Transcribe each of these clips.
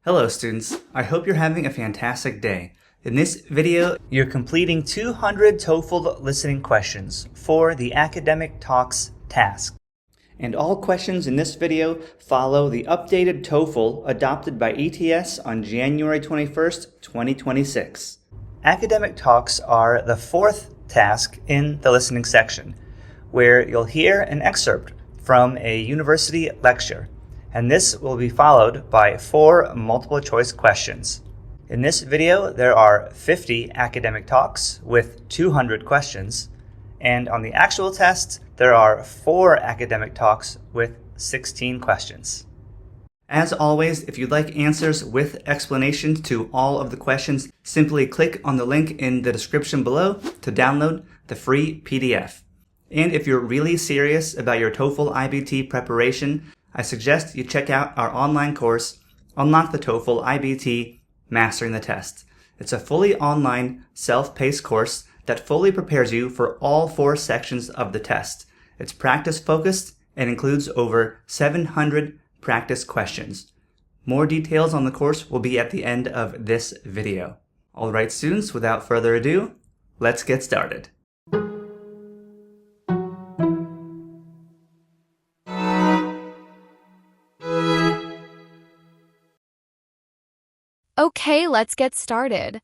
Hello students, I hope you're having a fantastic day. In this video, you're completing 200 TOEFL listening questions for the Academic Talks task. And all questions in this video follow the updated TOEFL adopted by ETS on January 21st, 2026. Academic Talks are the fourth task in the listening section, where you'll hear an excerpt from a university lecture, and this will be followed by 4 multiple-choice questions. In this video, there are 50 academic talks with 200 questions, and on the actual test, there are 4 academic talks with 16 questions. As always, if you'd like answers with explanations to all of the questions, simply click on the link in the description below to download the free PDF. And if you're really serious about your TOEFL IBT preparation, I suggest you check out our online course, Unlock the TOEFL IBT Mastering the Test. It's a fully online, self-paced course that fully prepares you for all 4 sections of the test. It's practice-focused and includes over 700 practice questions. More details on the course will be at the end of this video. Alright students, without further ado, let's get started. Okay, let's get started.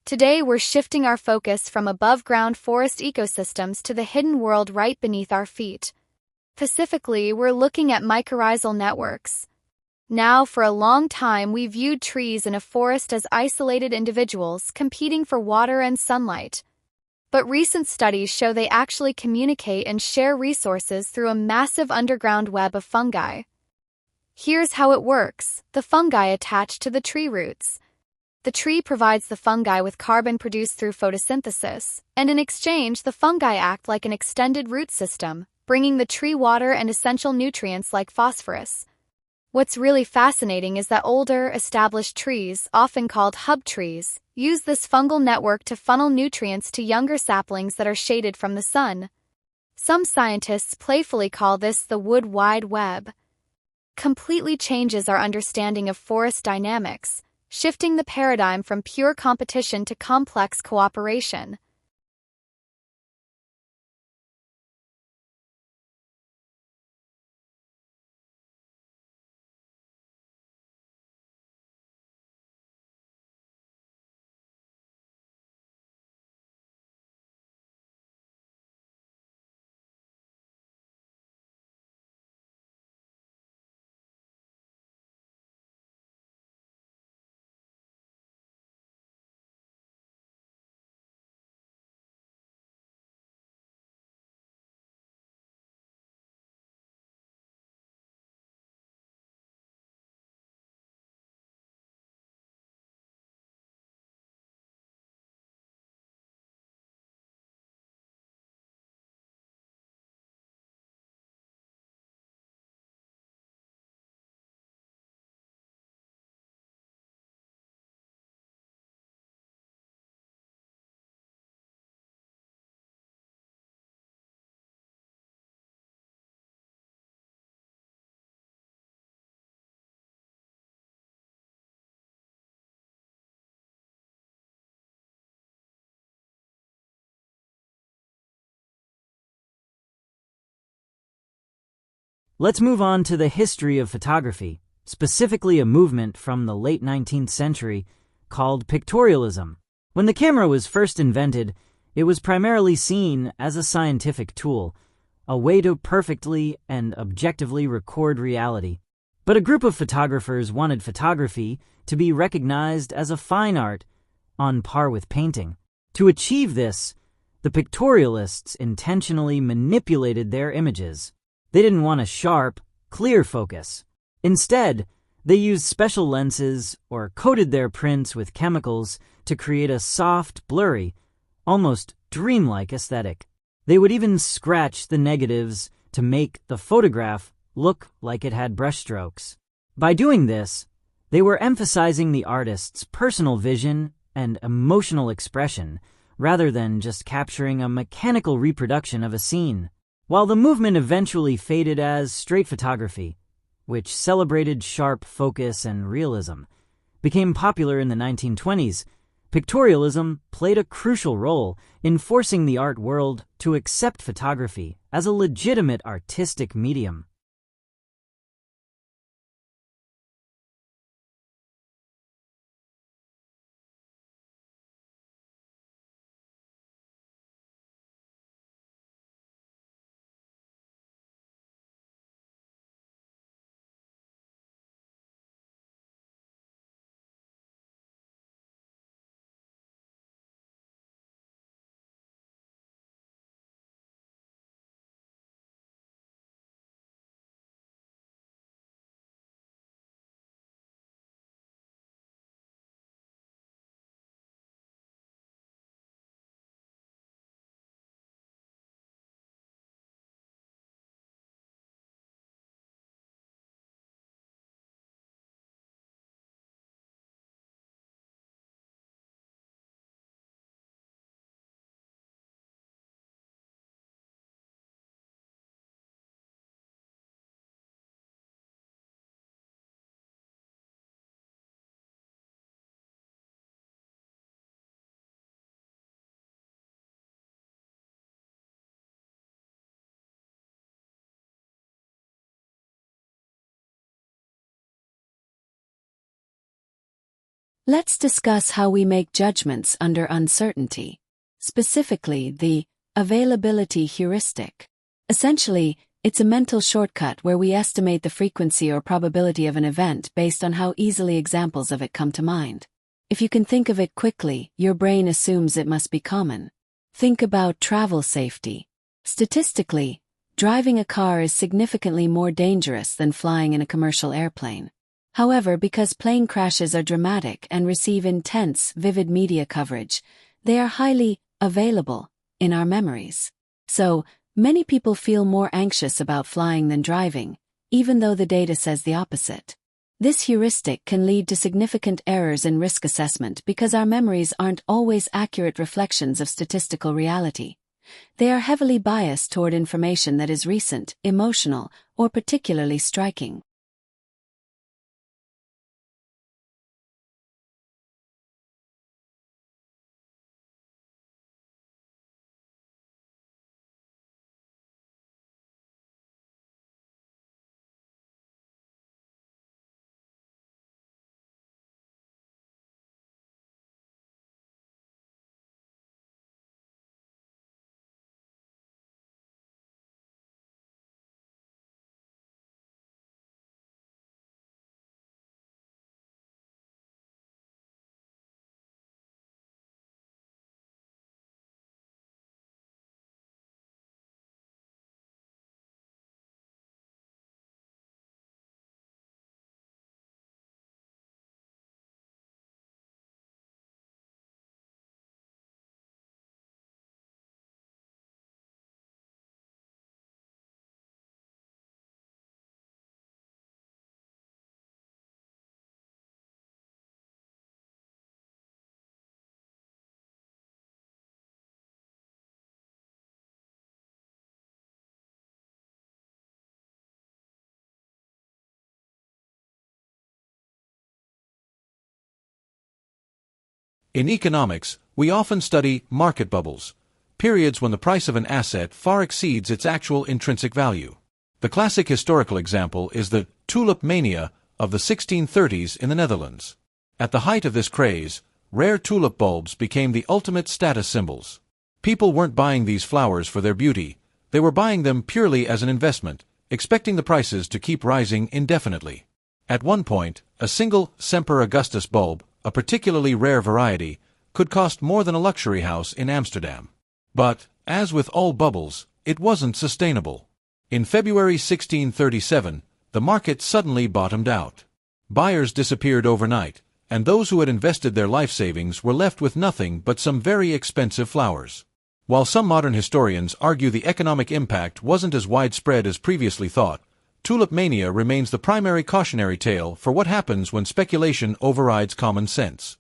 Today we're shifting our focus from above-ground forest ecosystems to the hidden world right beneath our feet. Specifically, we're looking at mycorrhizal networks. Now, for a long time, we viewed trees in a forest as isolated individuals competing for water and sunlight. But recent studies show they actually communicate and share resources through a massive underground web of fungi. Here's how it works. The fungi attach to the tree roots. The tree provides the fungi with carbon produced through photosynthesis, and in exchange, the fungi act like an extended root system, bringing the tree water and essential nutrients like phosphorus. What's really fascinating is that older, established trees, often called hub trees, use this fungal network to funnel nutrients to younger saplings that are shaded from the sun. Some scientists playfully call this the wood wide web. Completely changes our understanding of forest dynamics, shifting the paradigm from pure competition to complex cooperation. Let's move on to the history of photography, specifically a movement from the late 19th century called pictorialism. When the camera was first invented, it was primarily seen as a scientific tool, a way to perfectly and objectively record reality. But a group of photographers wanted photography to be recognized as a fine art on par with painting. To achieve this, the pictorialists intentionally manipulated their images. They didn't want a sharp, clear focus. Instead, they used special lenses or coated their prints with chemicals to create a soft, blurry, almost dreamlike aesthetic. They would even scratch the negatives to make the photograph look like it had brushstrokes. By doing this, they were emphasizing the artist's personal vision and emotional expression rather than just capturing a mechanical reproduction of a scene. While the movement eventually faded as straight photography, which celebrated sharp focus and realism, became popular in the 1920s, pictorialism played a crucial role in forcing the art world to accept photography as a legitimate artistic medium. Let's discuss how we make judgments under uncertainty, specifically the availability heuristic. Essentially, it's a mental shortcut where we estimate the frequency or probability of an event based on how easily examples of it come to mind. If you can think of it quickly, your brain assumes it must be common. Think about travel safety. Statistically, driving a car is significantly more dangerous than flying in a commercial airplane. However, because plane crashes are dramatic and receive intense, vivid media coverage, they are highly available in our memories. So, many people feel more anxious about flying than driving, even though the data says the opposite. This heuristic can lead to significant errors in risk assessment because our memories aren't always accurate reflections of statistical reality. They are heavily biased toward information that is recent, emotional, or particularly striking. In economics, we often study market bubbles, periods when the price of an asset far exceeds its actual intrinsic value. The classic historical example is the tulip mania of the 1630s in the Netherlands. At the height of this craze, rare tulip bulbs became the ultimate status symbols. People weren't buying these flowers for their beauty, they were buying them purely as an investment, expecting the prices to keep rising indefinitely. At one point, a single Semper Augustus bulb, a particularly rare variety, could cost more than a luxury house in Amsterdam. But, as with all bubbles, it wasn't sustainable. In February 1637, the market suddenly bottomed out. Buyers disappeared overnight, and those who had invested their life savings were left with nothing but some very expensive flowers. While some modern historians argue the economic impact wasn't as widespread as previously thought, tulip mania remains the primary cautionary tale for what happens when speculation overrides common sense.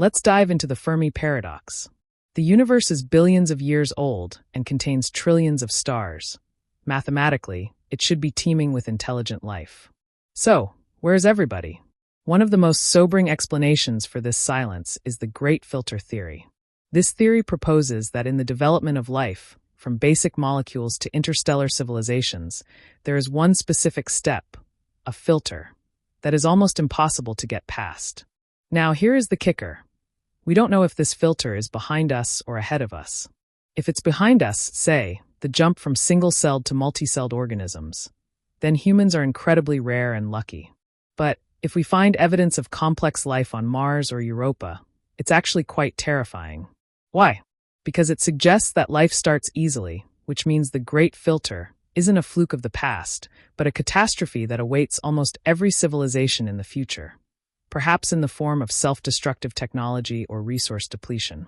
Let's dive into the Fermi paradox. The universe is billions of years old and contains trillions of stars. Mathematically, it should be teeming with intelligent life. So, where's everybody? One of the most sobering explanations for this silence is the Great Filter theory. This theory proposes that in the development of life, from basic molecules to interstellar civilizations, there is one specific step, a filter, that is almost impossible to get past. Now, here is the kicker. We don't know if this filter is behind us or ahead of us. If it's behind us, say, the jump from single-celled to multi-celled organisms, then humans are incredibly rare and lucky. But if we find evidence of complex life on Mars or Europa, it's actually quite terrifying. Why? Because it suggests that life starts easily, which means the Great Filter isn't a fluke of the past, but a catastrophe that awaits almost every civilization in the future, perhaps in the form of self-destructive technology or resource depletion.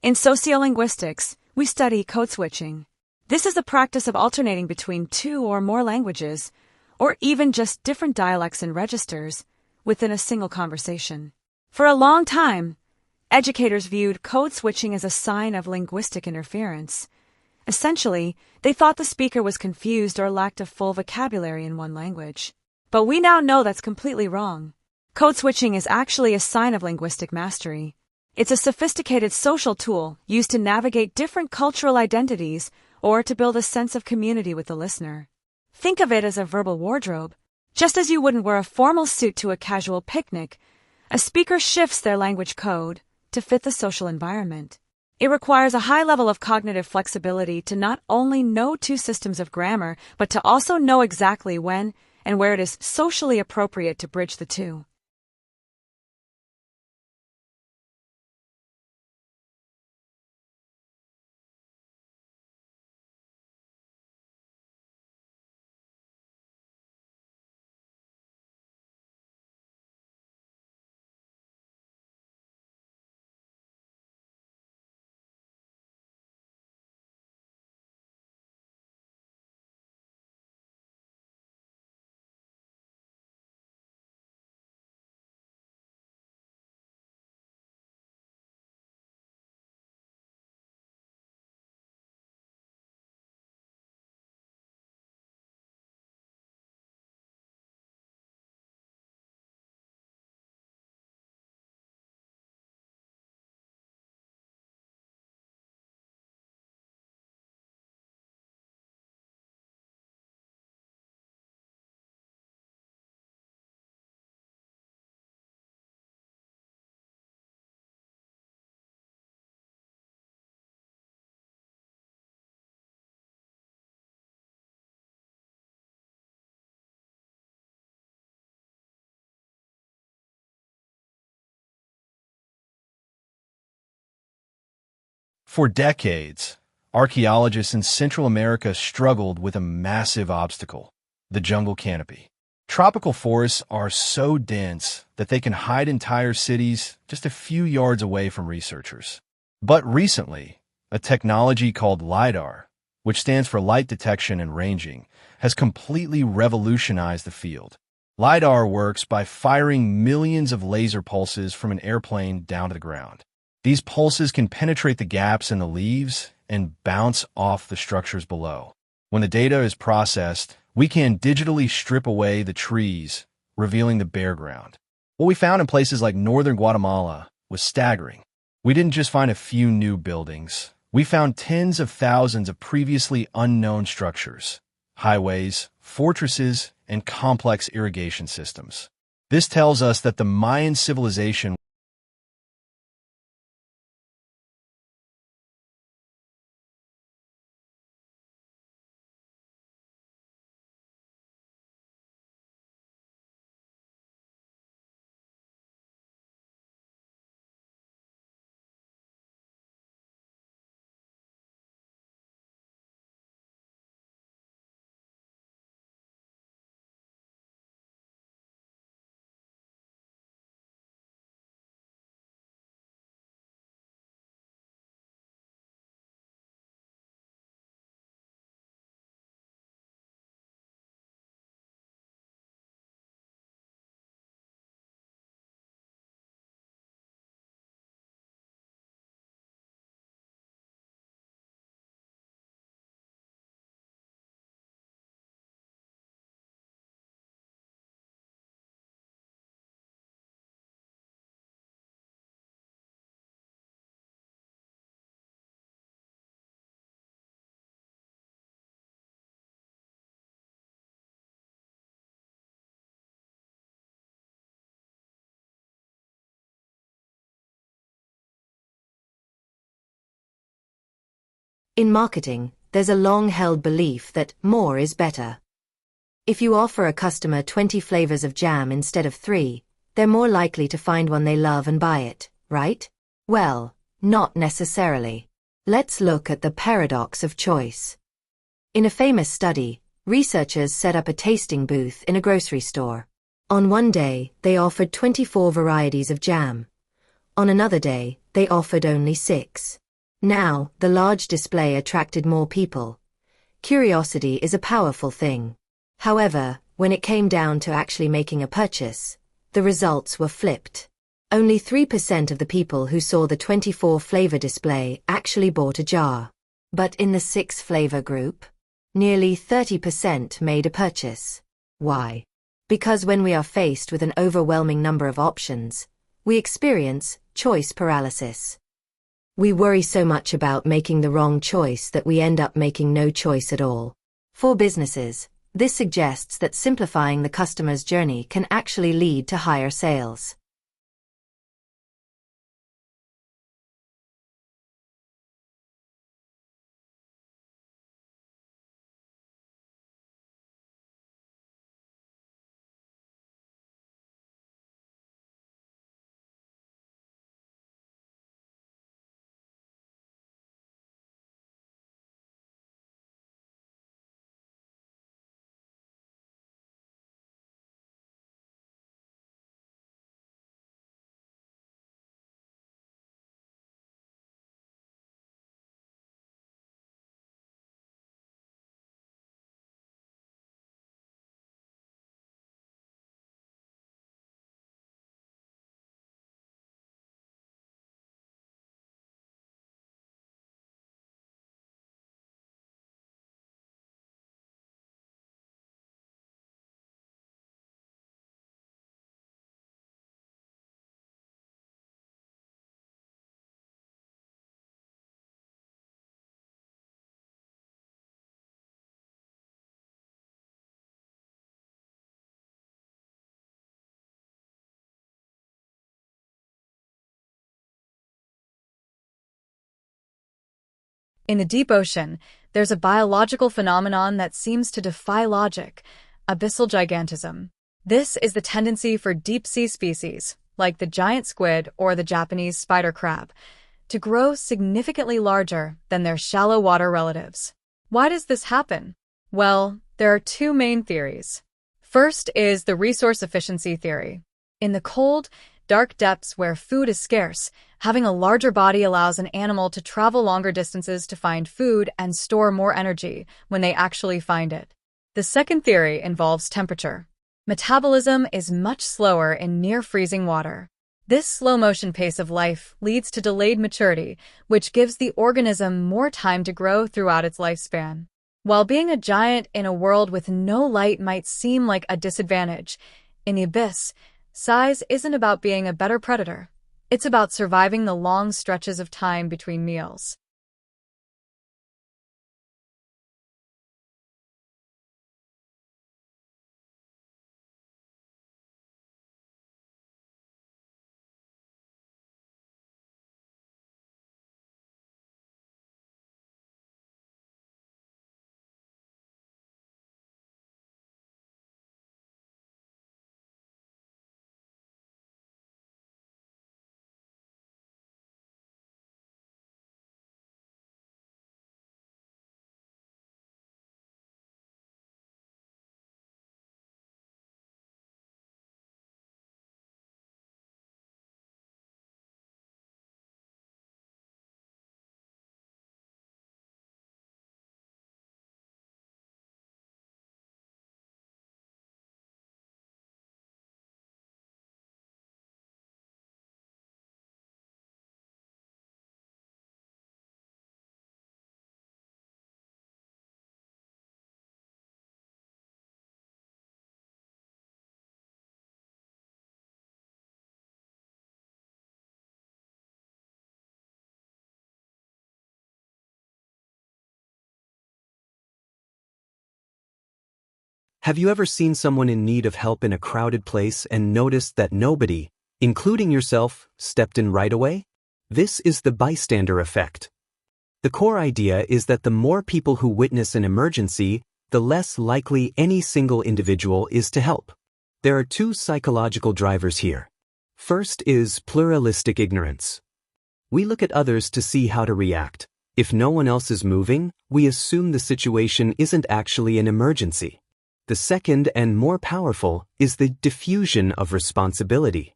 In sociolinguistics, we study code switching. This is the practice of alternating between two or more languages, or even just different dialects and registers, within a single conversation. For a long time, educators viewed code switching as a sign of linguistic interference. Essentially, they thought the speaker was confused or lacked a full vocabulary in one language. But we now know that's completely wrong. Code switching is actually a sign of linguistic mastery. It's a sophisticated social tool used to navigate different cultural identities or to build a sense of community with the listener. Think of it as a verbal wardrobe. Just as you wouldn't wear a formal suit to a casual picnic, a speaker shifts their language code to fit the social environment. It requires a high level of cognitive flexibility to not only know two systems of grammar, but to also know exactly when and where it is socially appropriate to bridge the two. For decades, archaeologists in Central America struggled with a massive obstacle, the jungle canopy. Tropical forests are so dense that they can hide entire cities just a few yards away from researchers. But recently, a technology called LiDAR which stands for light detection and ranging, has completely revolutionized the field. LiDAR works by firing millions of laser pulses from an airplane down to the ground. These pulses can penetrate the gaps in the leaves and bounce off the structures below. When the data is processed, we can digitally strip away the trees, revealing the bare ground. What we found in places like northern Guatemala was staggering. We didn't just find a few new buildings. We found tens of thousands of previously unknown structures, highways, fortresses, and complex irrigation systems. This tells us that the Mayan civilization In marketing, there's a long-held belief that more is better. If you offer a customer 20 flavors of jam instead of 3, they're more likely to find one they love and buy it, right? Well, not necessarily. Let's look at the paradox of choice. In a famous study, researchers set up a tasting booth in a grocery store. On one day, they offered 24 varieties of jam. On another day, they offered only 6. Now, the large display attracted more people. Curiosity is a powerful thing. However, when it came down to actually making a purchase, the results were flipped. Only 3% of the people who saw the 24-flavor display actually bought a jar. But in the 6-flavor group, nearly 30% made a purchase. Why? Because when we are faced with an overwhelming number of options, we experience choice paralysis. We worry so much about making the wrong choice that we end up making no choice at all. For businesses, this suggests that simplifying the customer's journey can actually lead to higher sales. In the deep ocean, there's a biological phenomenon that seems to defy logic: abyssal gigantism. This is the tendency for deep-sea species, like the giant squid or the Japanese spider crab, to grow significantly larger than their shallow water relatives. Why does this happen? Well, there are two main theories. First is the resource efficiency theory. In the cold, dark depths where food is scarce, Having a larger body allows an animal to travel longer distances to find food and store more energy when they actually find it. The second theory involves temperature. Metabolism is much slower in near-freezing water. This slow-motion pace of life leads to delayed maturity, which gives the organism more time to grow throughout its lifespan. While being a giant in a world with no light might seem like a disadvantage, in the abyss, size isn't about being a better predator. It's about surviving the long stretches of time between meals. Have you ever seen someone in need of help in a crowded place and noticed that nobody, including yourself, stepped in right away? This is the bystander effect. The core idea is that the more people who witness an emergency, the less likely any single individual is to help. There are two psychological drivers here. First is pluralistic ignorance. We look at others to see how to react. If no one else is moving, we assume the situation isn't actually an emergency. The second and more powerful is the diffusion of responsibility.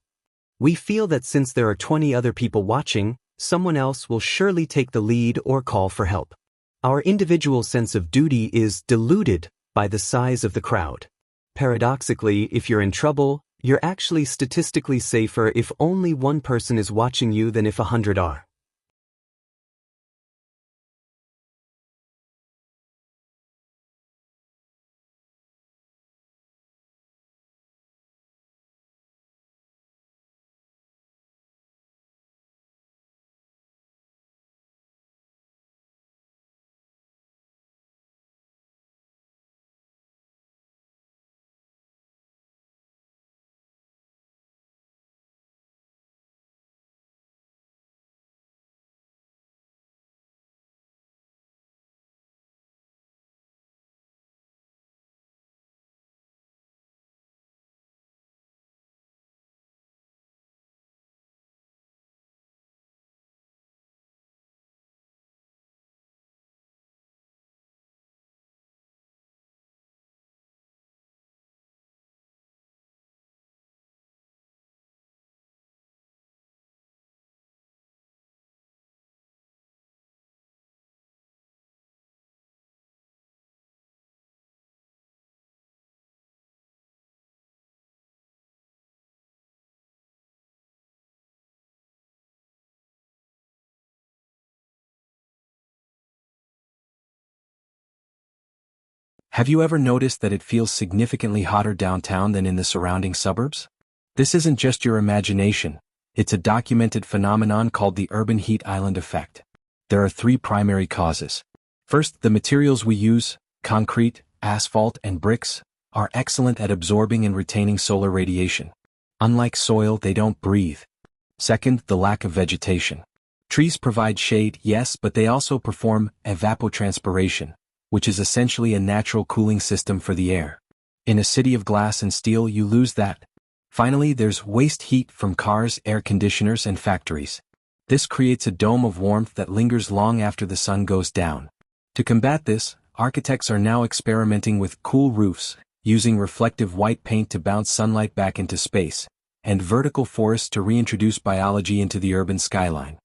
We feel that since there are 20 other people watching, someone else will surely take the lead or call for help. Our individual sense of duty is diluted by the size of the crowd. Paradoxically, if you're in trouble, you're actually statistically safer if only one person is watching you than if 100 are. Have you ever noticed that it feels significantly hotter downtown than in the surrounding suburbs? This isn't just your imagination, it's a documented phenomenon called the urban heat island effect. There are three primary causes. First, the materials we use, concrete, asphalt, and bricks, are excellent at absorbing and retaining solar radiation. Unlike soil, they don't breathe. Second, the lack of vegetation. Trees provide shade, yes, but they also perform evapotranspiration, which is essentially a natural cooling system for the air. In a city of glass and steel, you lose that. Finally, there's waste heat from cars, air conditioners, and factories. This creates a dome of warmth that lingers long after the sun goes down. To combat this, architects are now experimenting with cool roofs, using reflective white paint to bounce sunlight back into space, and vertical forests to reintroduce biology into the urban skyline.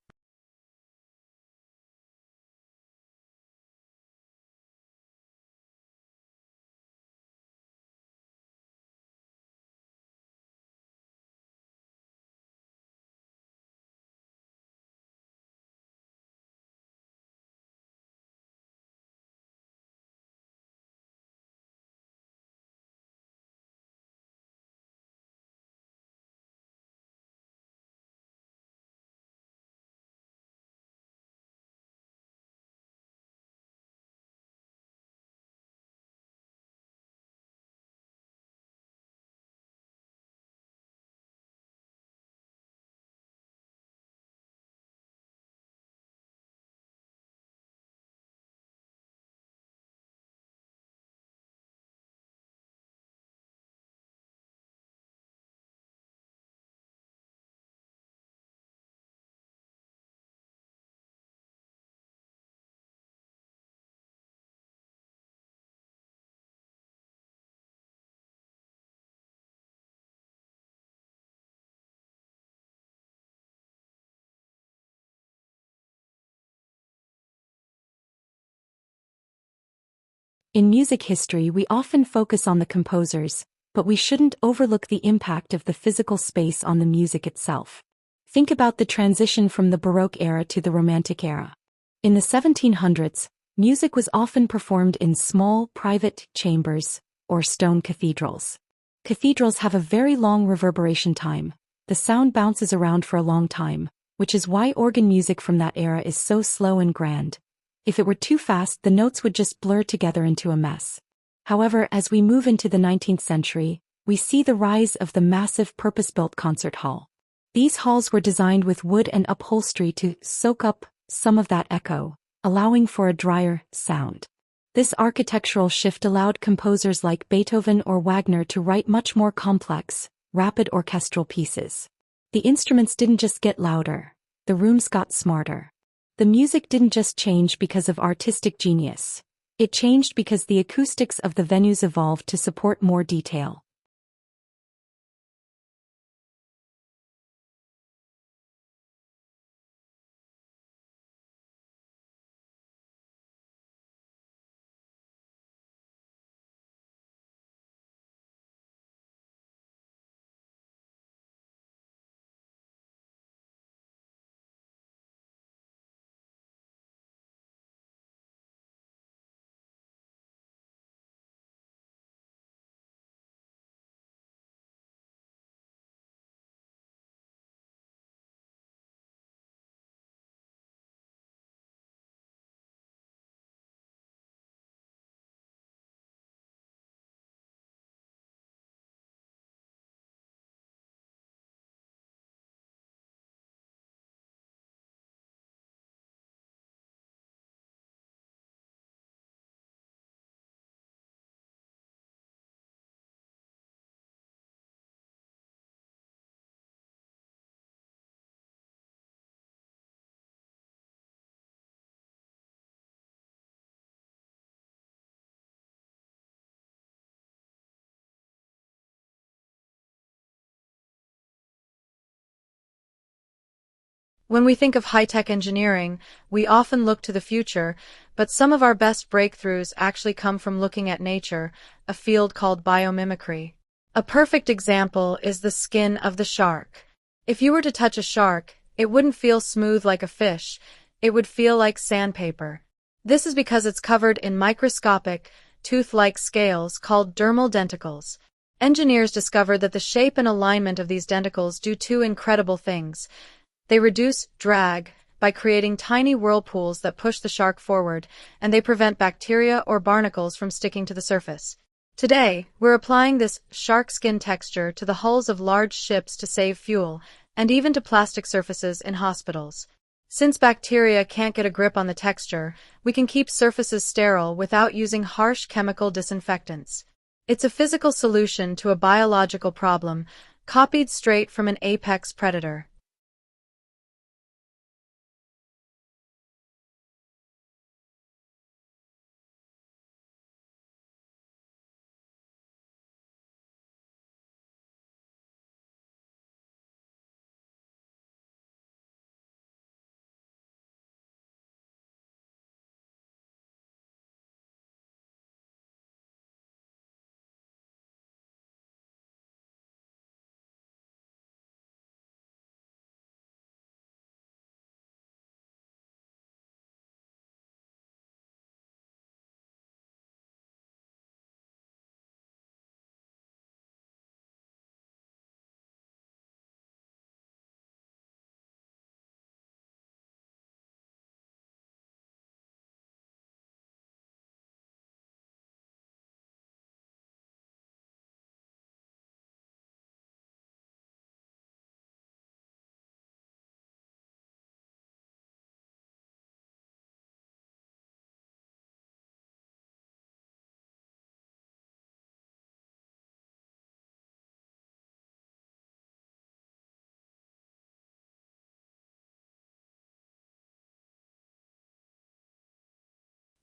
In music history, we often focus on the composers, but we shouldn't overlook the impact of the physical space on the music itself. Think about the transition from the Baroque era to the Romantic era. In the 1700s, music was often performed in small, private chambers, or stone cathedrals. Cathedrals have a very long reverberation time. The sound bounces around for a long time, which is why organ music from that era is so slow and grand. If it were too fast, the notes would just blur together into a mess. However, as we move into the 19th century, we see the rise of the massive purpose-built concert hall. These halls were designed with wood and upholstery to soak up some of that echo, allowing for a drier sound. This architectural shift allowed composers like Beethoven or Wagner to write much more complex, rapid orchestral pieces. The instruments didn't just get louder, the rooms got smarter. The music didn't just change because of artistic genius. It changed because the acoustics of the venues evolved to support more detail. When we think of high-tech engineering, we often look to the future, but some of our best breakthroughs actually come from looking at nature, a field called biomimicry. A perfect example is the skin of the shark. If you were to touch a shark, it wouldn't feel smooth like a fish, it would feel like sandpaper. This is because it's covered in microscopic, tooth-like scales called dermal denticles. Engineers discovered that the shape and alignment of these denticles do two incredible things. They reduce drag by creating tiny whirlpools that push the shark forward, and they prevent bacteria or barnacles from sticking to the surface. Today, we're applying this shark skin texture to the hulls of large ships to save fuel, and even to plastic surfaces in hospitals. Since bacteria can't get a grip on the texture, we can keep surfaces sterile without using harsh chemical disinfectants. It's a physical solution to a biological problem, copied straight from an apex predator.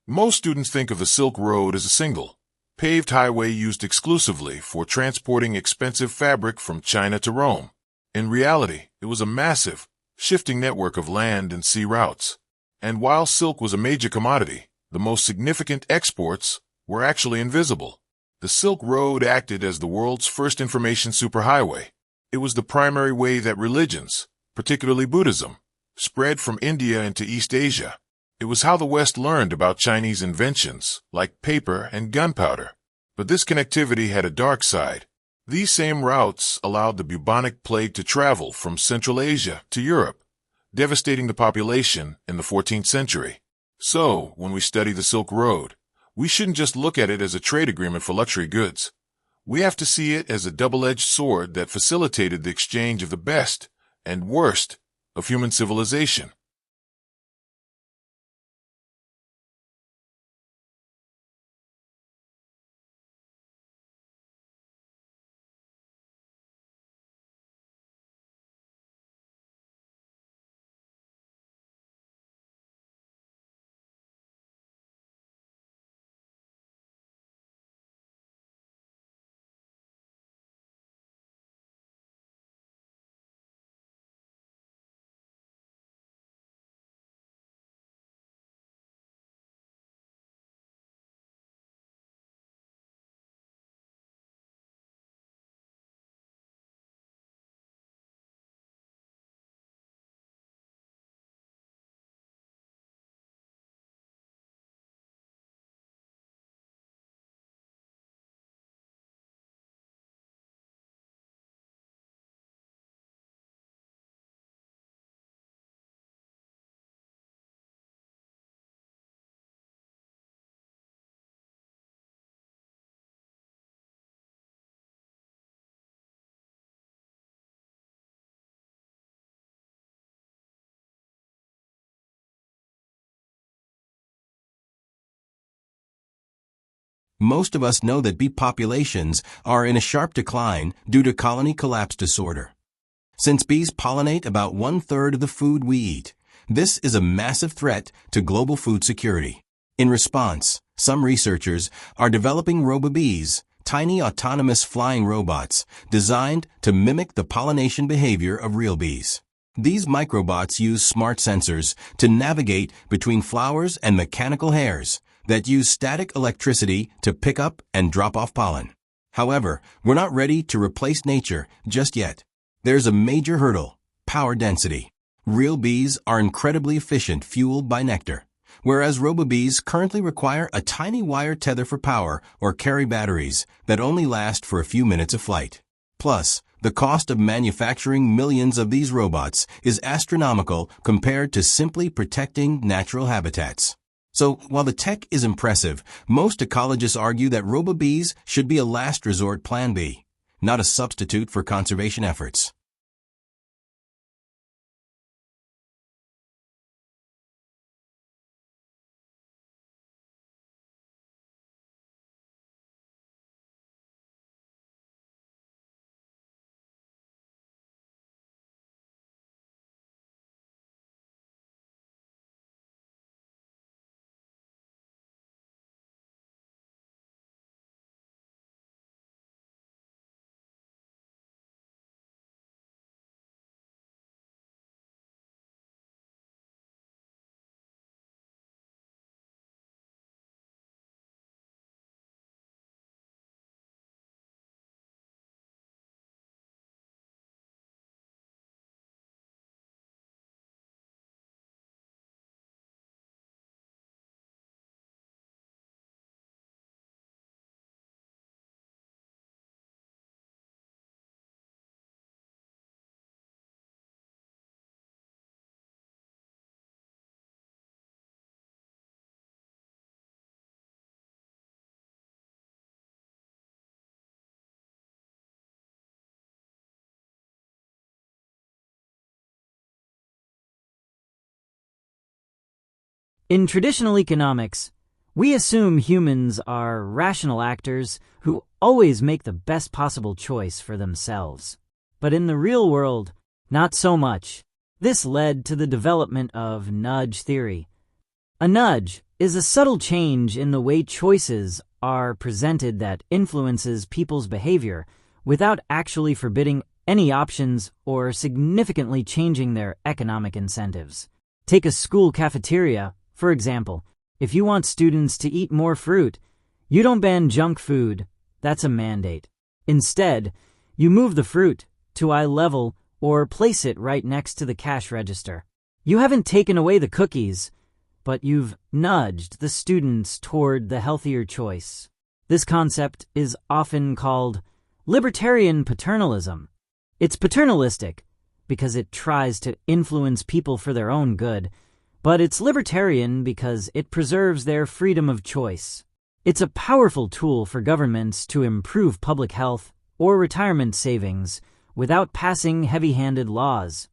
Most students think of the Silk Road as a single, paved highway used exclusively for transporting expensive fabric from China to Rome. In reality, it was a massive, shifting network of land and sea routes. And while silk was a major commodity, the most significant exports were actually invisible. The Silk Road acted as the world's first information superhighway. It was the primary way that religions, particularly Buddhism, spread from India into East Asia. It was how the West learned about Chinese inventions, like paper and gunpowder. But this connectivity had a dark side. These same routes allowed the bubonic plague to travel from Central Asia to Europe, devastating the population in the 14th century. So, when we study the Silk Road, we shouldn't just look at it as a trade agreement for luxury goods. We have to see it as a double-edged sword that facilitated the exchange of the best and worst of human civilization. Most of us know that bee populations are in a sharp decline due to colony collapse disorder. Since bees pollinate about 1/3 of the food we eat, this is a massive threat to global food security. In response, some researchers are developing robo-bees, tiny autonomous flying robots designed to mimic the pollination behavior of real bees. These microbots use smart sensors to navigate between flowers and mechanical hairs that use static electricity to pick up and drop off pollen. However, we're not ready to replace nature just yet. There's a major hurdle: power density. Real bees are incredibly efficient, fueled by nectar, whereas robo-bees currently require a tiny wire tether for power or carry batteries that only last for a few minutes of flight. Plus, the cost of manufacturing millions of these robots is astronomical compared to simply protecting natural habitats. So, while the tech is impressive, most ecologists argue that robo-bees should be a last resort plan B, not a substitute for conservation efforts. In traditional economics, we assume humans are rational actors who always make the best possible choice for themselves. But in the real world, not so much. This led to the development of nudge theory. A nudge, is a subtle change in the way choices are presented that influences people's behavior without actually forbidding any options or significantly changing their economic incentives. Take a school cafeteria, for example. If you want students to eat more fruit, you don't ban junk food. That's a mandate. Instead, you move the fruit to eye level or place it right next to the cash register. You haven't taken away the cookies, but you've nudged the students toward the healthier choice. This concept is often called libertarian paternalism. It's paternalistic because it tries to influence people for their own good, but it's libertarian because it preserves their freedom of choice. It's a powerful tool for governments to improve public health or retirement savings without passing heavy-handed laws.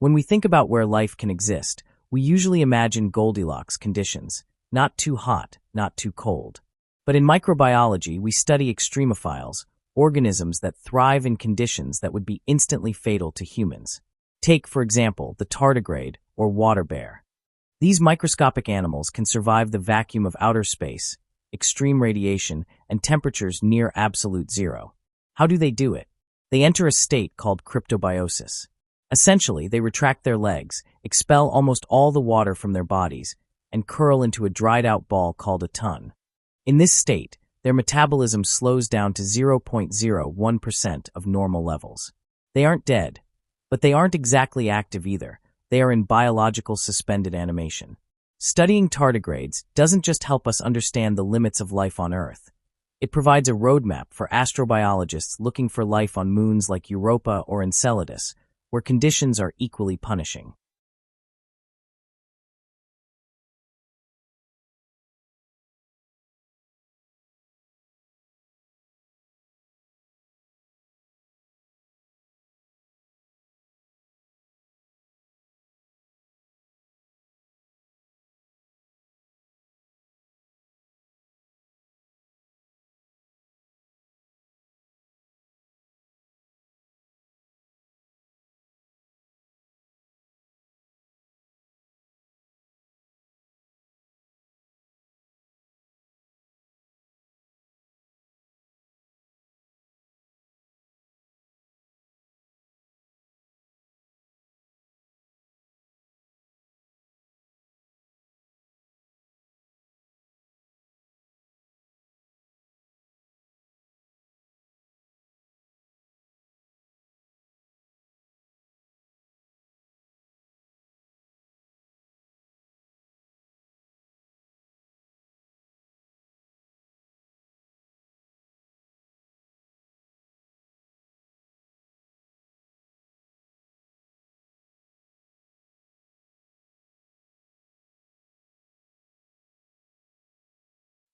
When we think about where life can exist, we usually imagine Goldilocks conditions, not too hot, not too cold. But in microbiology, we study extremophiles, organisms that thrive in conditions that would be instantly fatal to humans. Take, for example, the tardigrade or water bear. These microscopic animals can survive the vacuum of outer space, extreme radiation, and temperatures near absolute zero. How do they do it? They enter a state called cryptobiosis. Essentially, they retract their legs, expel almost all the water from their bodies, and curl into a dried-out ball called a ton. In this state, their metabolism slows down to 0.01% of normal levels. They aren't dead, but they aren't exactly active either. They are in biological suspended animation. Studying tardigrades doesn't just help us understand the limits of life on Earth. It provides a roadmap for astrobiologists looking for life on moons like Europa or Enceladus, where conditions are equally punishing.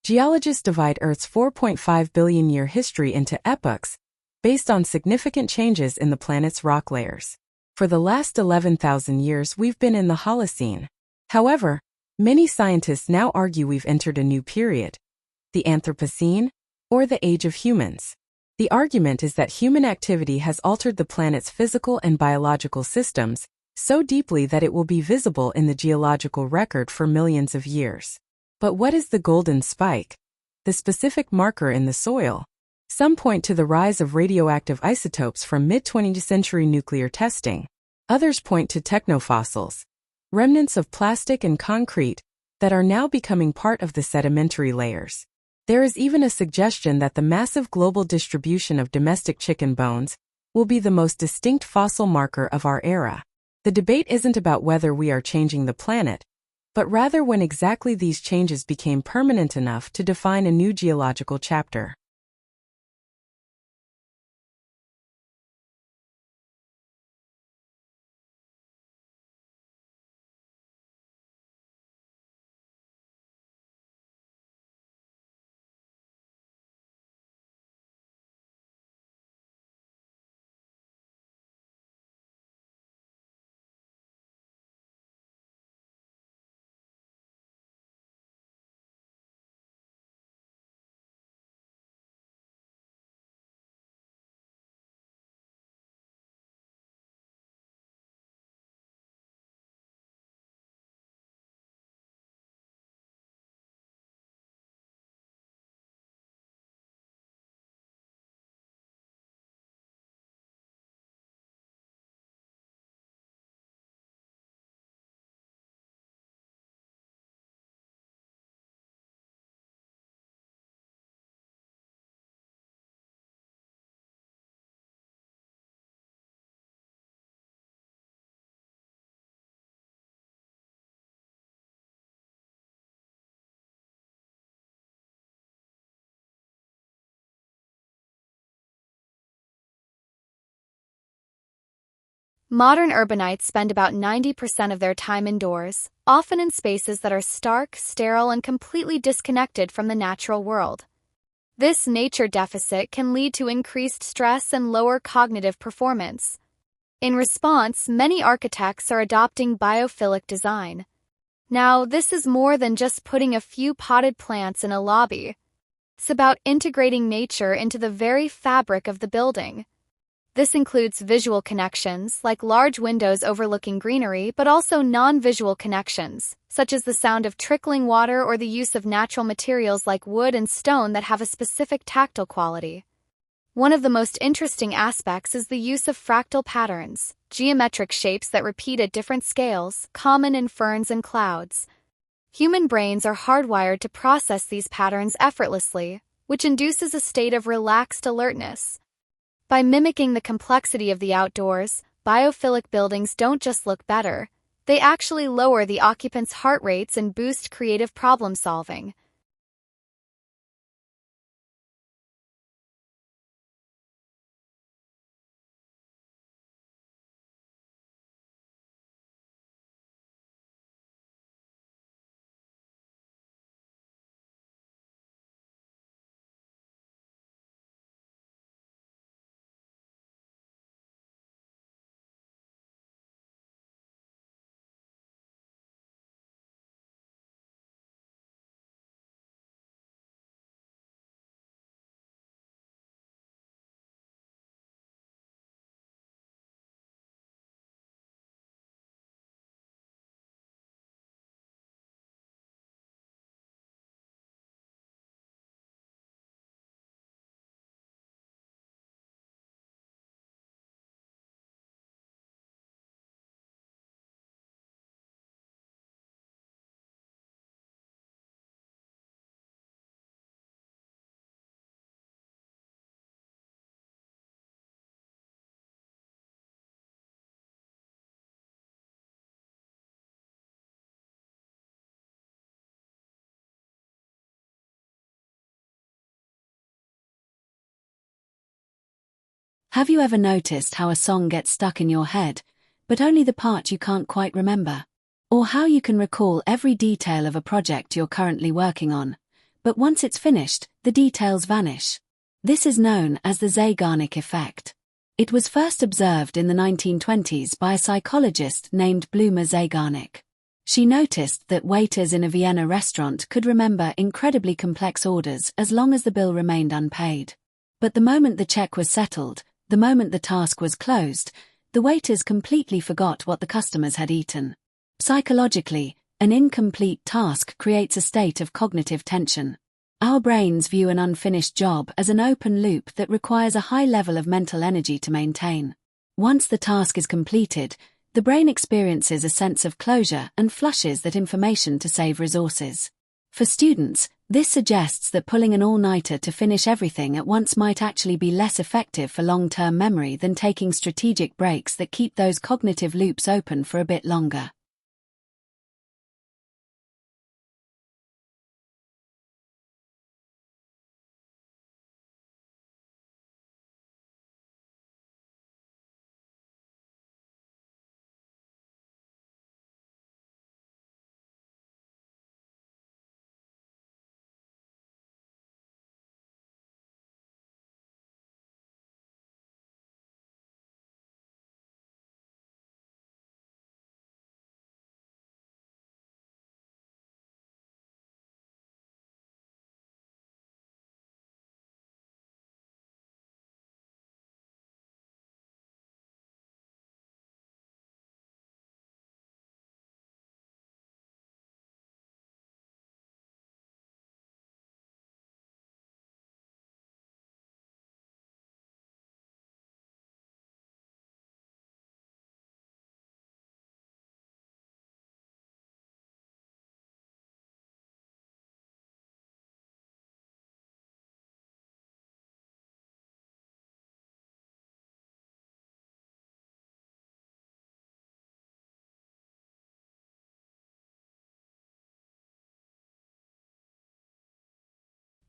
Geologists divide Earth's 4.5 billion year history into epochs based on significant changes in the planet's rock layers. For the last 11,000 years, we've been in the Holocene. However, many scientists now argue we've entered a new period, the Anthropocene, or the Age of Humans. The argument is that human activity has altered the planet's physical and biological systems so deeply that it will be visible in the geological record for millions of years. But what is the golden spike? The specific marker in the soil? Some point to the rise of radioactive isotopes from mid-20th century nuclear testing. Others point to technofossils, remnants of plastic and concrete that are now becoming part of the sedimentary layers. There is even a suggestion that the massive global distribution of domestic chicken bones will be the most distinct fossil marker of our era. The debate isn't about whether we are changing the planet, but rather when exactly these changes became permanent enough to define a new geological chapter. Modern urbanites spend about 90% of their time indoors, often in spaces that are stark, sterile, and completely disconnected from the natural world. This nature deficit can lead to increased stress and lower cognitive performance. In response, many architects are adopting biophilic design. Now, this is more than just putting a few potted plants in a lobby. It's about integrating nature into the very fabric of the building. This includes visual connections, like large windows overlooking greenery, but also non-visual connections, such as the sound of trickling water or the use of natural materials like wood and stone that have a specific tactile quality. One of the most interesting aspects is the use of fractal patterns, geometric shapes that repeat at different scales, common in ferns and clouds. Human brains are hardwired to process these patterns effortlessly, which induces a state of relaxed alertness. By mimicking the complexity of the outdoors, biophilic buildings don't just look better, they actually lower the occupants' heart rates and boost creative problem-solving. Have you ever noticed how a song gets stuck in your head, but only the part you can't quite remember? Or how you can recall every detail of a project you're currently working on, but once it's finished, the details vanish? This is known as the Zeigarnik effect. It was first observed in the 1920s by a psychologist named Bluma Zeigarnik. She noticed that waiters in a Vienna restaurant could remember incredibly complex orders as long as the bill remained unpaid. But the moment the check was settled, the moment the task was closed, the waiters completely forgot what the customers had eaten. Psychologically, an incomplete task creates a state of cognitive tension. Our brains view an unfinished job as an open loop that requires a high level of mental energy to maintain. Once the task is completed, the brain experiences a sense of closure and flushes that information to save resources. For students, this suggests that pulling an all-nighter to finish everything at once might actually be less effective for long-term memory than taking strategic breaks that keep those cognitive loops open for a bit longer.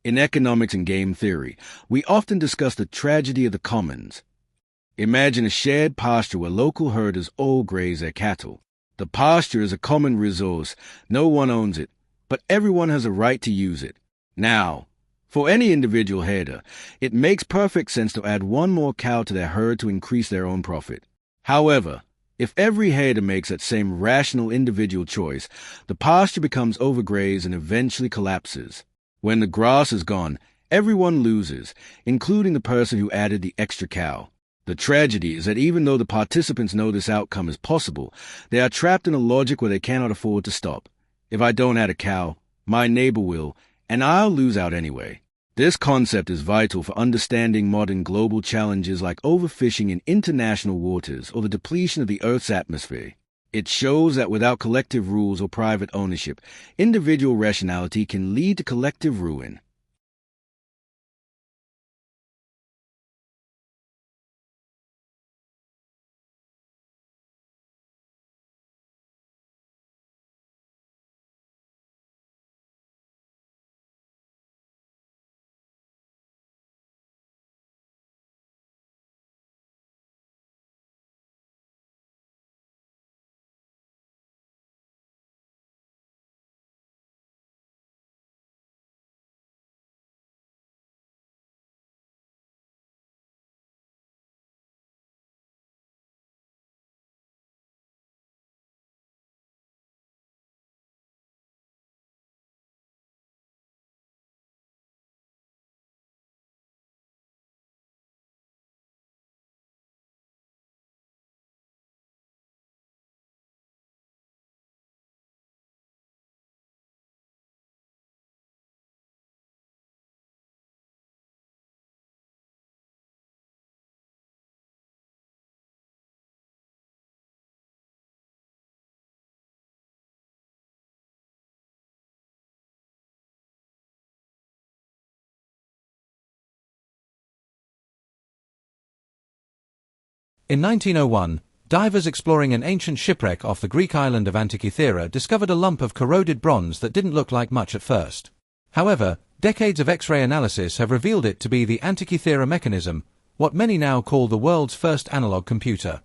In economics and game theory, we often discuss the tragedy of the commons. Imagine a shared pasture where local herders all graze their cattle. The pasture is a common resource. No one owns it, but everyone has a right to use it. Now, for any individual herder, it makes perfect sense to add one more cow to their herd to increase their own profit. However, if every herder makes that same rational individual choice, the pasture becomes overgrazed and eventually collapses. When the grass is gone, everyone loses, including the person who added the extra cow. The tragedy is that even though the participants know this outcome is possible, they are trapped in a logic where they cannot afford to stop. If I don't add a cow, my neighbor will, and I'll lose out anyway. This concept is vital for understanding modern global challenges like overfishing in international waters or the depletion of the Earth's atmosphere. It shows that without collective rules or private ownership, individual rationality can lead to collective ruin. In 1901, divers exploring an ancient shipwreck off the Greek island of Antikythera discovered a lump of corroded bronze that didn't look like much at first. However, decades of X-ray analysis have revealed it to be the Antikythera mechanism, what many now call the world's first analog computer.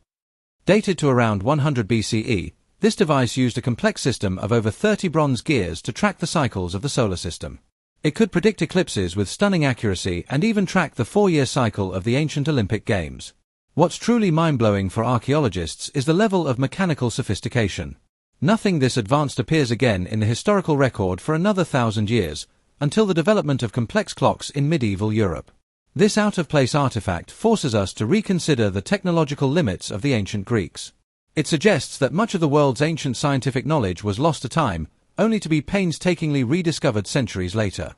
Dated to around 100 BCE, this device used a complex system of over 30 bronze gears to track the cycles of the solar system. It could predict eclipses with stunning accuracy and even track the 4-year cycle of the ancient Olympic Games. What's truly mind-blowing for archaeologists is the level of mechanical sophistication. Nothing this advanced appears again in the historical record for another 1,000 years, until the development of complex clocks in medieval Europe. This out-of-place artifact forces us to reconsider the technological limits of the ancient Greeks. It suggests that much of the world's ancient scientific knowledge was lost to time, only to be painstakingly rediscovered centuries later.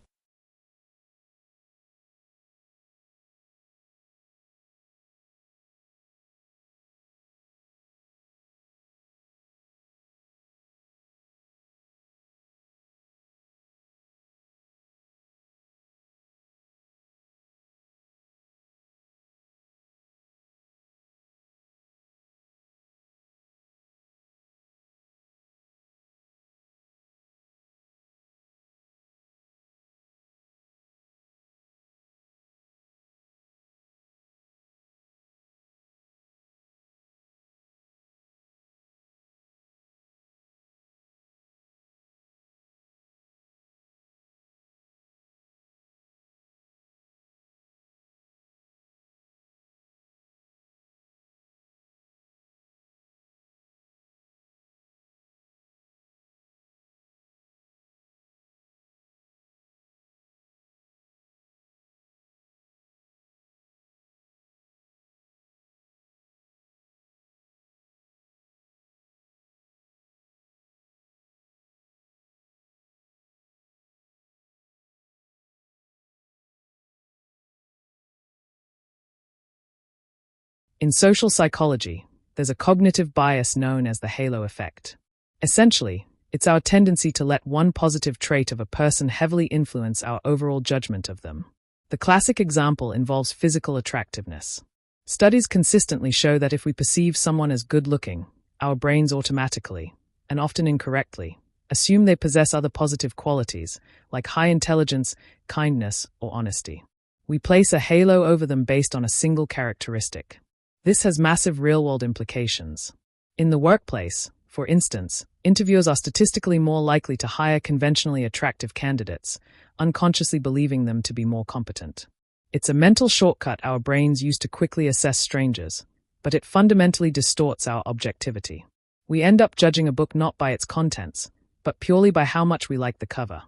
In social psychology, there's a cognitive bias known as the halo effect. Essentially, it's our tendency to let one positive trait of a person heavily influence our overall judgment of them. The classic example involves physical attractiveness. Studies consistently show that if we perceive someone as good-looking, our brains automatically, and often incorrectly, assume they possess other positive qualities, like high intelligence, kindness, or honesty. We place a halo over them based on a single characteristic. This has massive real-world implications. In the workplace, for instance, interviewers are statistically more likely to hire conventionally attractive candidates, unconsciously believing them to be more competent. It's a mental shortcut our brains use to quickly assess strangers, but it fundamentally distorts our objectivity. We end up judging a book not by its contents, but purely by how much we like the cover.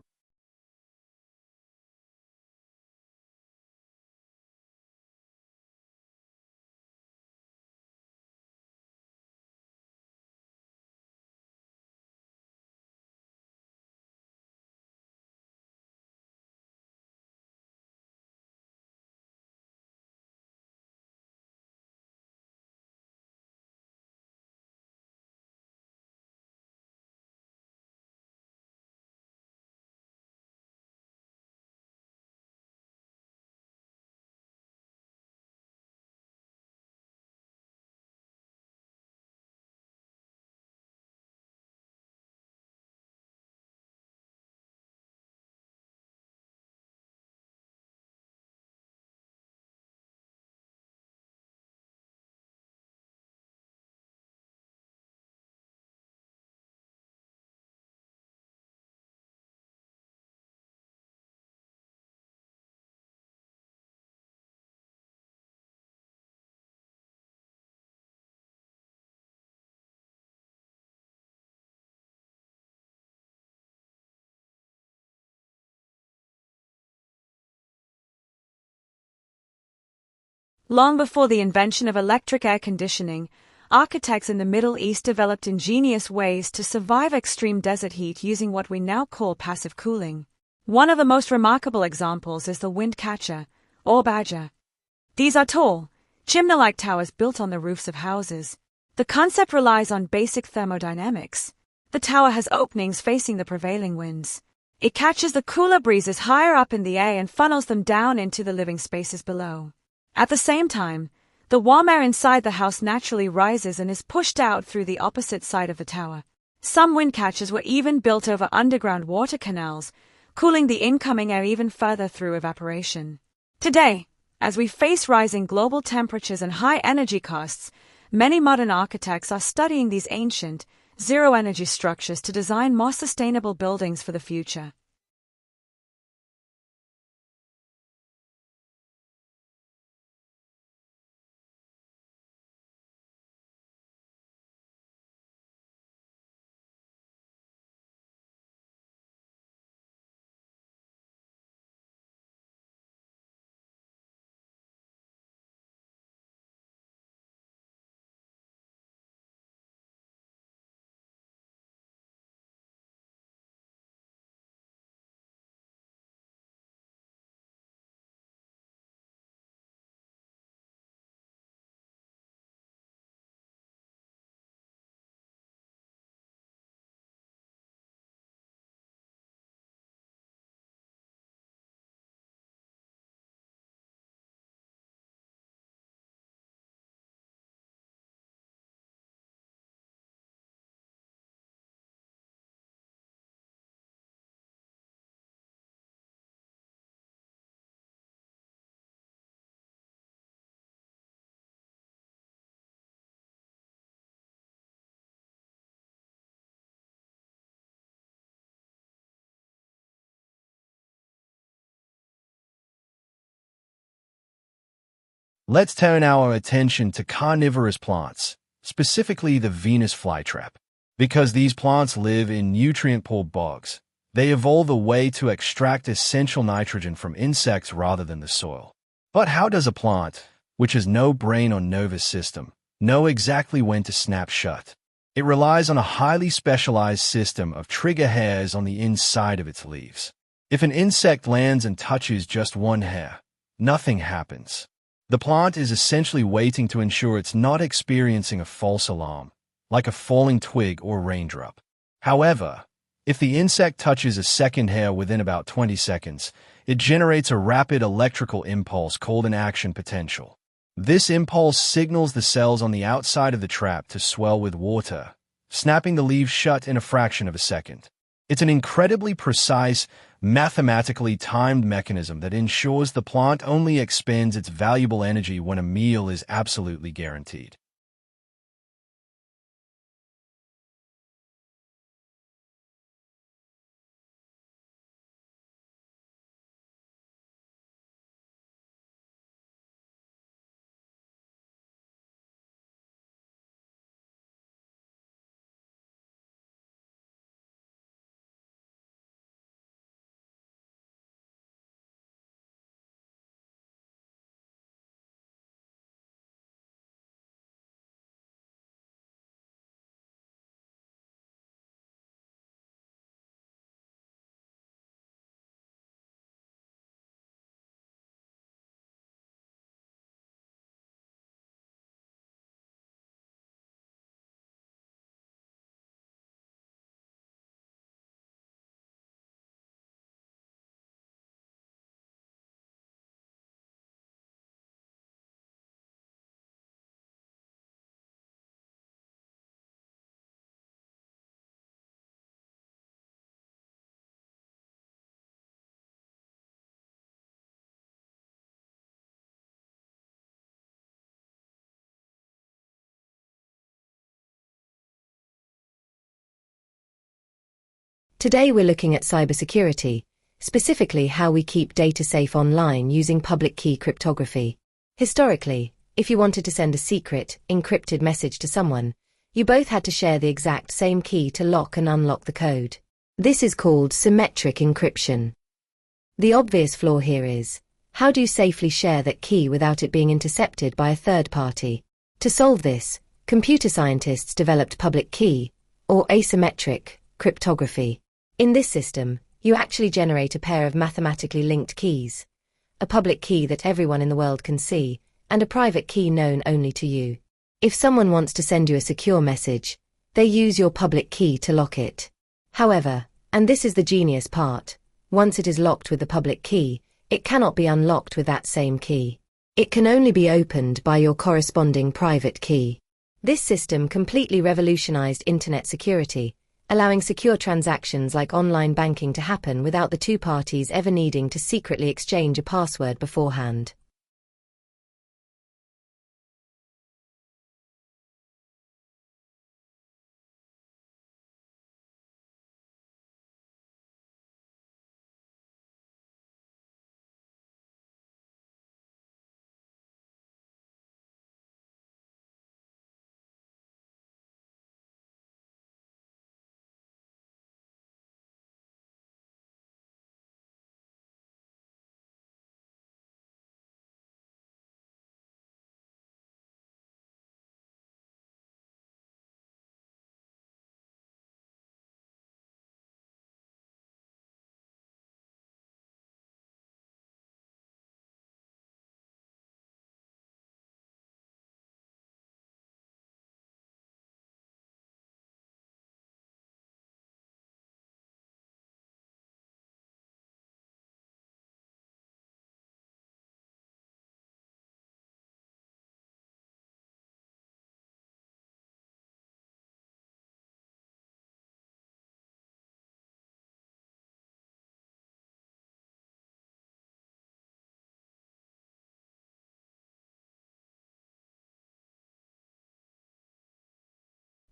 Long before the invention of electric air conditioning, architects in the Middle East developed ingenious ways to survive extreme desert heat using what we now call passive cooling. One of the most remarkable examples is the wind catcher, or badger. These are tall, chimney-like towers built on the roofs of houses. The concept relies on basic thermodynamics. The tower has openings facing the prevailing winds. It catches the cooler breezes higher up in the air and funnels them down into the living spaces below. At the same time, the warm air inside the house naturally rises and is pushed out through the opposite side of the tower. Some wind catchers were even built over underground water canals, cooling the incoming air even further through evaporation. Today, as we face rising global temperatures and high energy costs, many modern architects are studying these ancient, zero-energy structures to design more sustainable buildings for the future. Let's turn our attention to carnivorous plants, specifically the Venus flytrap. Because these plants live in nutrient-poor bogs, they evolve a way to extract essential nitrogen from insects rather than the soil. But how does a plant, which has no brain or nervous system, know exactly when to snap shut? It relies on a highly specialized system of trigger hairs on the inside of its leaves. If an insect lands and touches just one hair, nothing happens. The plant is essentially waiting to ensure it's not experiencing a false alarm, like a falling twig or raindrop. However, if the insect touches a second hair within about 20 seconds, it generates a rapid electrical impulse called an action potential. This impulse signals the cells on the outside of the trap to swell with water, snapping the leaves shut in a fraction of a second. It's an incredibly precise, mathematically timed mechanism that ensures the plant only expends its valuable energy when a meal is absolutely guaranteed. Today we're looking at cybersecurity, specifically how we keep data safe online using public key cryptography. Historically, if you wanted to send a secret, encrypted message to someone, you both had to share the exact same key to lock and unlock the code. This is called symmetric encryption. The obvious flaw here is, how do you safely share that key without it being intercepted by a third party? To solve this, computer scientists developed public key, or asymmetric, cryptography. In this system, you actually generate a pair of mathematically linked keys, a public key that everyone in the world can see, and a private key known only to you. If someone wants to send you a secure message, they use your public key to lock it. However, and this is the genius part, once it is locked with the public key, it cannot be unlocked with that same key. It can only be opened by your corresponding private key. This system completely revolutionized internet security, allowing secure transactions like online banking to happen without the two parties ever needing to secretly exchange a password beforehand.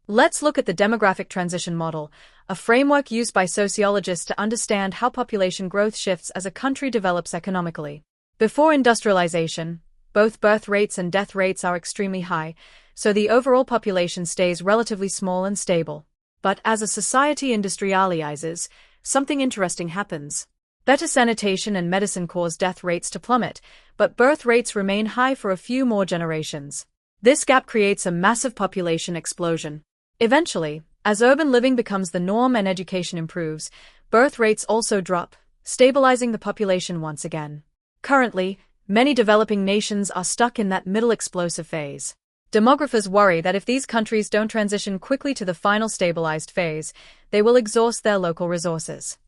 Let's look at the demographic transition model, a framework used by sociologists to understand how population growth shifts as a country develops economically. Before industrialization, Both birth rates and death rates are extremely high, so the overall population stays relatively small and stable. But as a society industrializes, something interesting happens. Better sanitation and medicine cause death rates to plummet, but birth rates remain high for a few more generations. This gap creates a massive population explosion. Eventually, as urban living becomes the norm and education improves, birth rates also drop, stabilizing the population once again. Currently, many developing nations are stuck in that middle explosive phase. Demographers worry that if these countries don't transition quickly to the final stabilized phase, they will exhaust their local resources.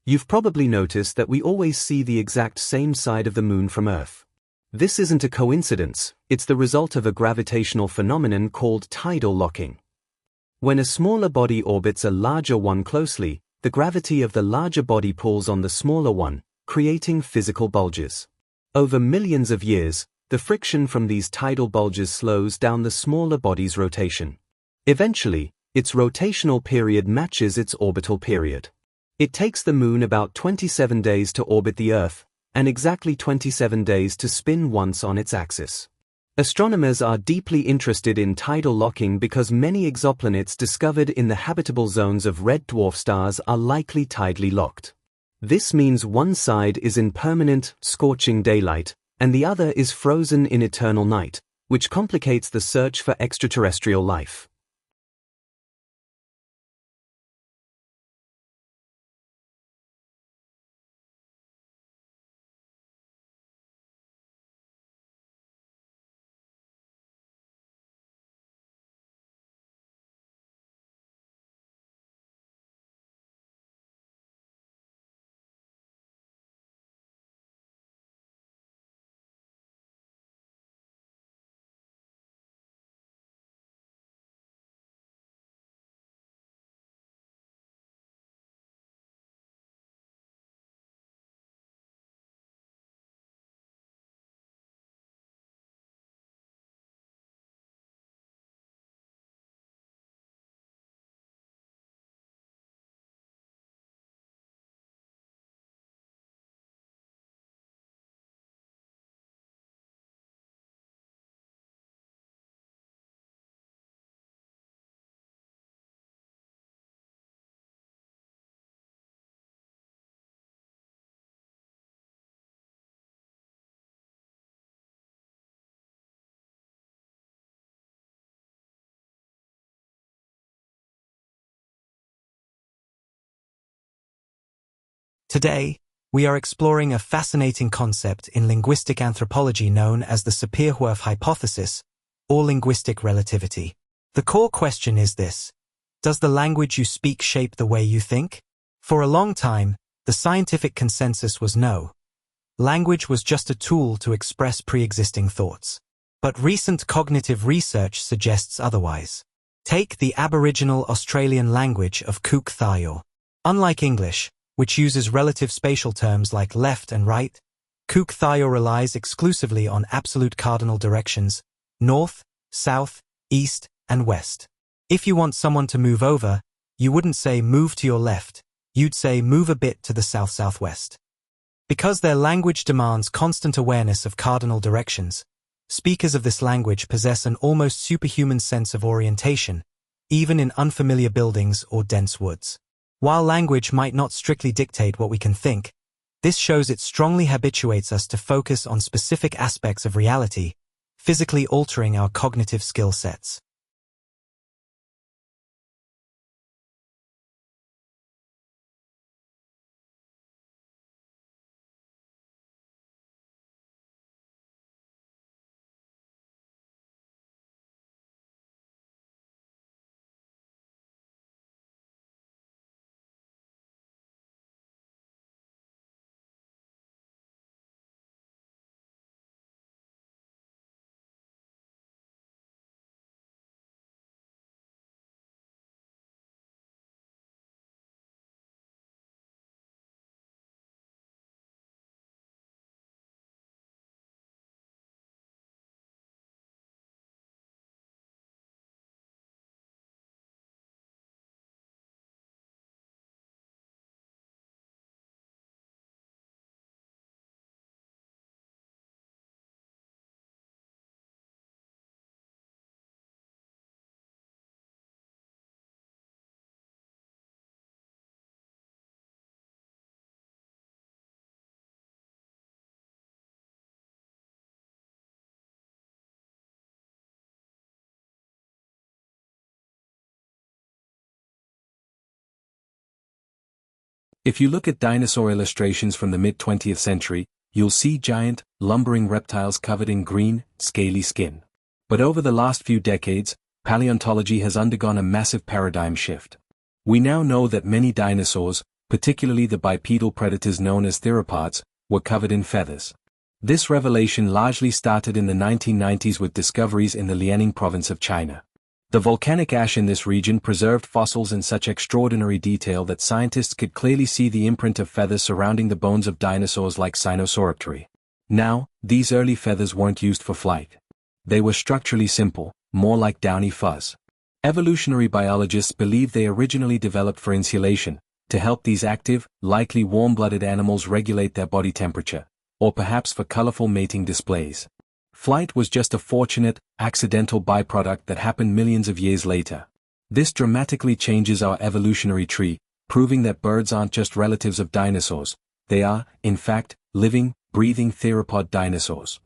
You've probably noticed that we always see the exact same side of the moon from Earth. This isn't a coincidence, it's the result of a gravitational phenomenon called tidal locking. When a smaller body orbits a larger one closely, the gravity of the larger body pulls on the smaller one, creating physical bulges. Over millions of years, the friction from these tidal bulges slows down the smaller body's rotation. Eventually, its rotational period matches its orbital period. It takes the moon about 27 days to orbit the Earth, and exactly 27 days to spin once on its axis. Astronomers are deeply interested in tidal locking because many exoplanets discovered in the habitable zones of red dwarf stars are likely tidally locked. This means one side is in permanent, scorching daylight, and the other is frozen in eternal night, which complicates the search for extraterrestrial life. Today, we are exploring a fascinating concept in linguistic anthropology known as the Sapir-Whorf hypothesis, or linguistic relativity. The core question is this: does the language you speak shape the way you think? For a long time, the scientific consensus was no. Language was just a tool to express pre-existing thoughts. But recent cognitive research suggests otherwise. Take the Aboriginal Australian language of Cook Thayor. Unlike English, which uses relative spatial terms like left and right, Cook Thayor relies exclusively on absolute cardinal directions: north, south, east, and west. If you want someone to move over, you wouldn't say move to your left, you'd say move a bit to the south-southwest. Because their language demands constant awareness of cardinal directions, speakers of this language possess an almost superhuman sense of orientation, even in unfamiliar buildings or dense woods. While language might not strictly dictate what we can think, this shows it strongly habituates us to focus on specific aspects of reality, physically altering our cognitive skill sets. If you look at dinosaur illustrations from the mid-20th century, you'll see giant, lumbering reptiles covered in green, scaly skin. But over the last few decades, paleontology has undergone a massive paradigm shift. We now know that many dinosaurs, particularly the bipedal predators known as theropods, were covered in feathers. This revelation largely started in the 1990s with discoveries in the Liaoning province of China. The volcanic ash in this region preserved fossils in such extraordinary detail that scientists could clearly see the imprint of feathers surrounding the bones of dinosaurs like Sinosauropteri. Now, these early feathers weren't used for flight. They were structurally simple, more like downy fuzz. Evolutionary biologists believe they originally developed for insulation, to help these active, likely warm-blooded animals regulate their body temperature, or perhaps for colorful mating displays. Flight was just a fortunate, accidental byproduct that happened millions of years later. This dramatically changes our evolutionary tree, proving that birds aren't just relatives of dinosaurs, they are, in fact, living, breathing theropod dinosaurs.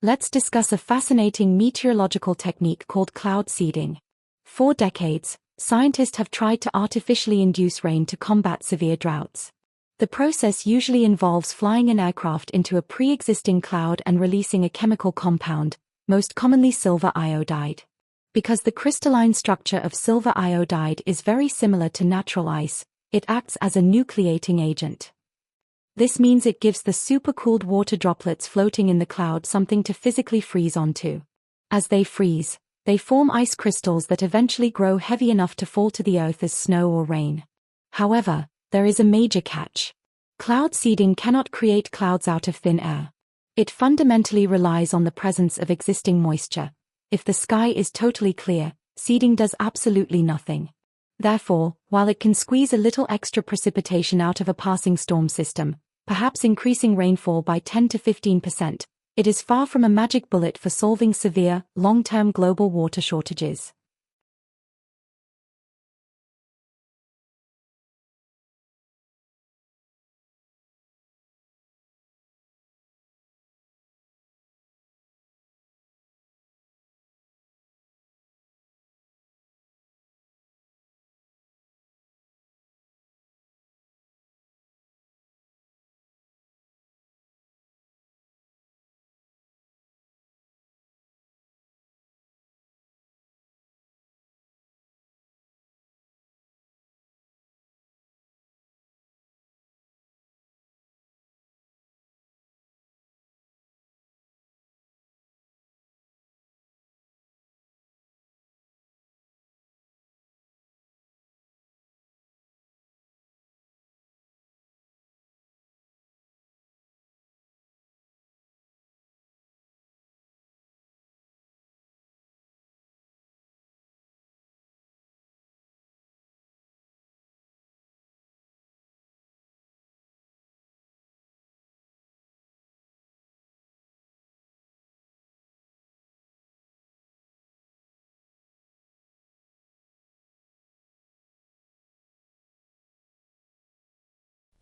Let's discuss a fascinating meteorological technique called cloud seeding. For decades, scientists have tried to artificially induce rain to combat severe droughts. The process usually involves flying an aircraft into a pre-existing cloud and releasing a chemical compound, most commonly silver iodide. Because the crystalline structure of silver iodide is very similar to natural ice, it acts as a nucleating agent. This means it gives the supercooled water droplets floating in the cloud something to physically freeze onto. As they freeze, they form ice crystals that eventually grow heavy enough to fall to the earth as snow or rain. However, there is a major catch. Cloud seeding cannot create clouds out of thin air. It fundamentally relies on the presence of existing moisture, If the sky is totally clear, seeding does absolutely nothing. Therefore, while it can squeeze a little extra precipitation out of a passing storm system, perhaps increasing rainfall by 10 to 15%, it is far from a magic bullet for solving severe, long-term global water shortages.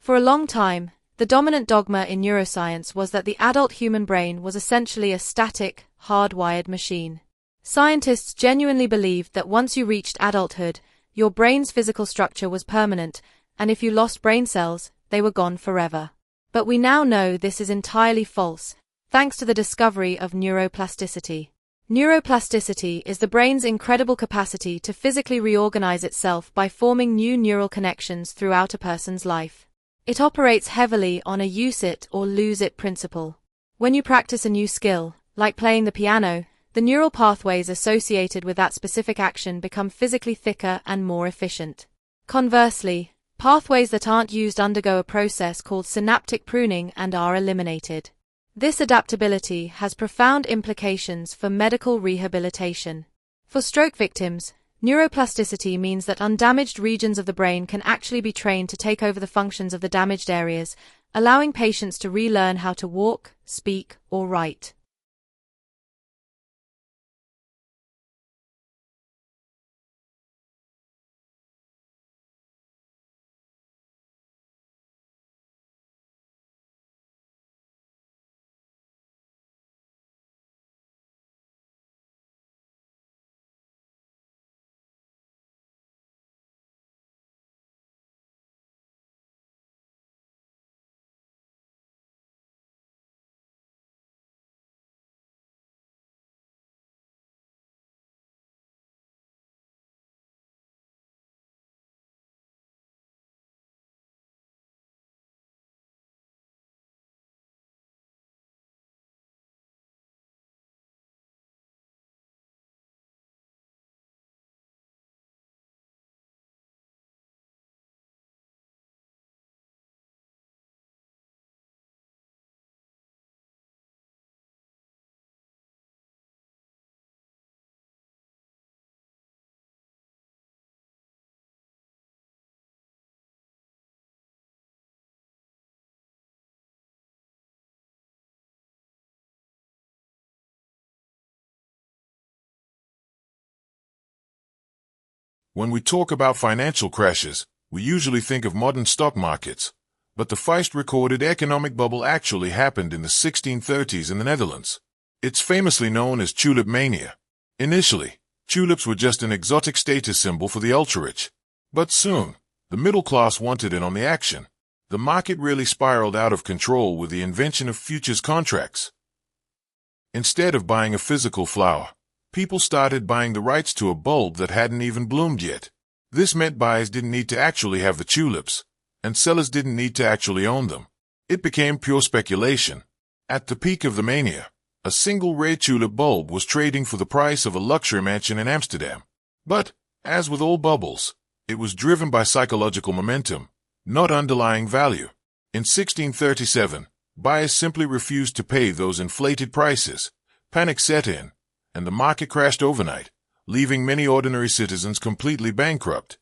For a long time, the dominant dogma in neuroscience was that the adult human brain was essentially a static, hardwired machine. Scientists genuinely believed that once you reached adulthood, your brain's physical structure was permanent, and if you lost brain cells, they were gone forever. But we now know this is entirely false, thanks to the discovery of neuroplasticity. Neuroplasticity is the brain's incredible capacity to physically reorganize itself by forming new neural connections throughout a person's life. It operates heavily on a use it or lose it principle. When you practice a new skill, like playing the piano, the neural pathways associated with that specific action become physically thicker and more efficient. Conversely, pathways that aren't used undergo a process called synaptic pruning and are eliminated. This adaptability has profound implications for medical rehabilitation. For stroke victims, neuroplasticity means that undamaged regions of the brain can actually be trained to take over the functions of the damaged areas, allowing patients to relearn how to walk, speak, or write. When we talk about financial crashes, we usually think of modern stock markets, but the first recorded economic bubble actually happened in the 1630s in the Netherlands. It's famously known as tulip mania. Initially, tulips were just an exotic status symbol for the ultra-rich. But soon, the middle class wanted in on the action. The market really spiraled out of control with the invention of futures contracts. Instead of buying a physical flower, people started buying the rights to a bulb that hadn't even bloomed yet. This meant buyers didn't need to actually have the tulips, and sellers didn't need to actually own them. It became pure speculation. At the peak of the mania, a single rare tulip bulb was trading for the price of a luxury mansion in Amsterdam. But, as with all bubbles, it was driven by psychological momentum, not underlying value. In 1637, buyers simply refused to pay those inflated prices. Panic set in, and the market crashed overnight, leaving many ordinary citizens completely bankrupt.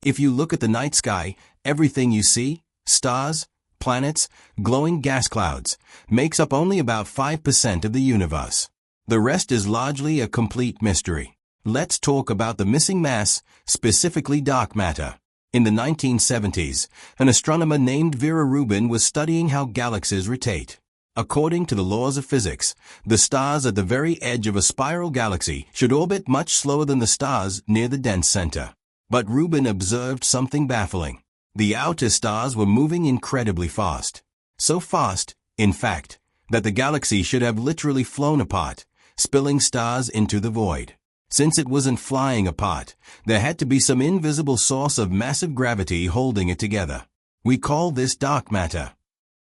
If you look at the night sky, everything you see, stars, planets, glowing gas clouds, makes up only about 5% of the universe. The rest is largely a complete mystery. Let's talk about the missing mass, specifically dark matter. In the 1970s, an astronomer named Vera Rubin was studying how galaxies rotate. According to the laws of physics, the stars at the very edge of a spiral galaxy should orbit much slower than the stars near the dense center. But Rubin observed something baffling. The outer stars were moving incredibly fast. So fast, in fact, that the galaxy should have literally flown apart, spilling stars into the void. Since it wasn't flying apart, there had to be some invisible source of massive gravity holding it together. We call this dark matter.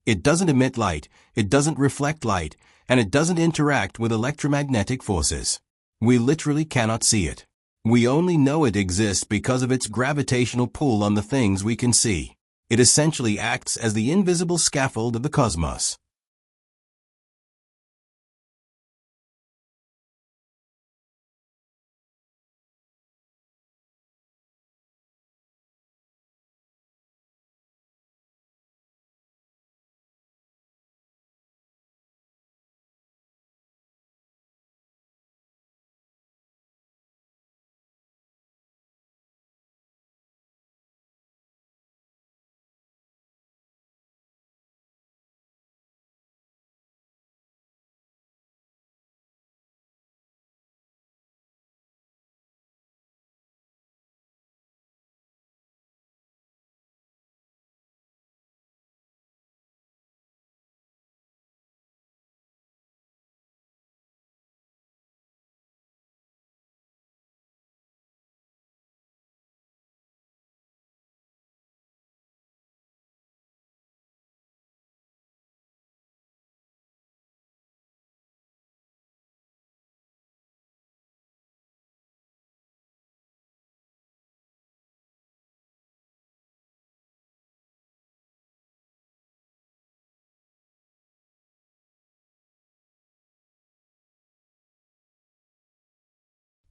It doesn't emit light, it doesn't reflect light, and it doesn't interact with electromagnetic forces. We literally cannot see it. We only know it exists because of its gravitational pull on the things we can see. It essentially acts as the invisible scaffold of the cosmos.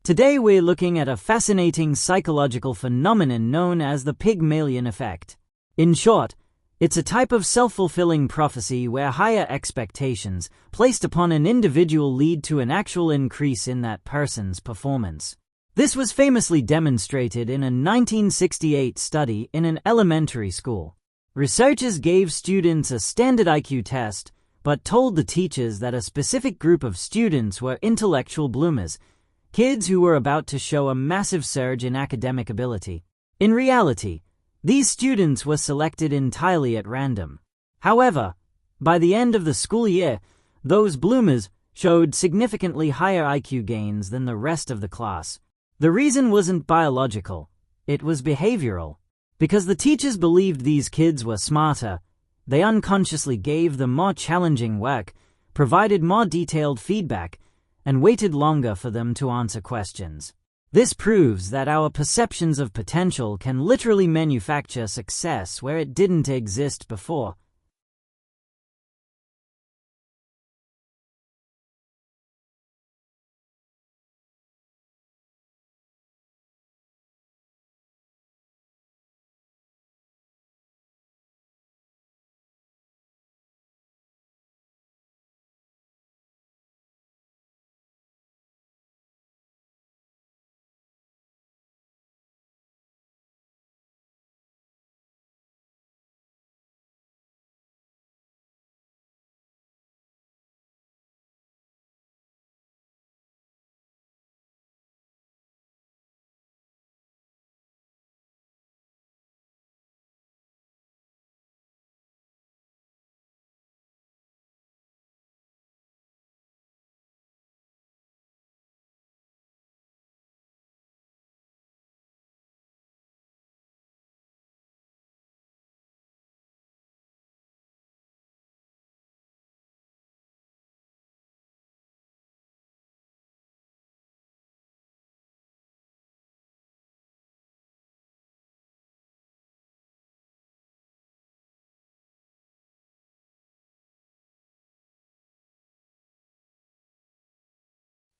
Today we're looking at a fascinating psychological phenomenon known as the Pygmalion effect. In short, it's a type of self-fulfilling prophecy where higher expectations placed upon an individual lead to an actual increase in that person's performance. This was famously demonstrated in a 1968 study in an elementary school. Researchers gave students a standard IQ test, but told the teachers that a specific group of students were intellectual bloomers, kids who were about to show a massive surge in academic ability. In reality, these students were selected entirely at random. However, by the end of the school year, those bloomers showed significantly higher IQ gains than the rest of the class. The reason wasn't biological, it was behavioral. Because the teachers believed these kids were smarter, they unconsciously gave them more challenging work, provided more detailed feedback, and waited longer for them to answer questions. This proves that our perceptions of potential can literally manufacture success where it didn't exist before.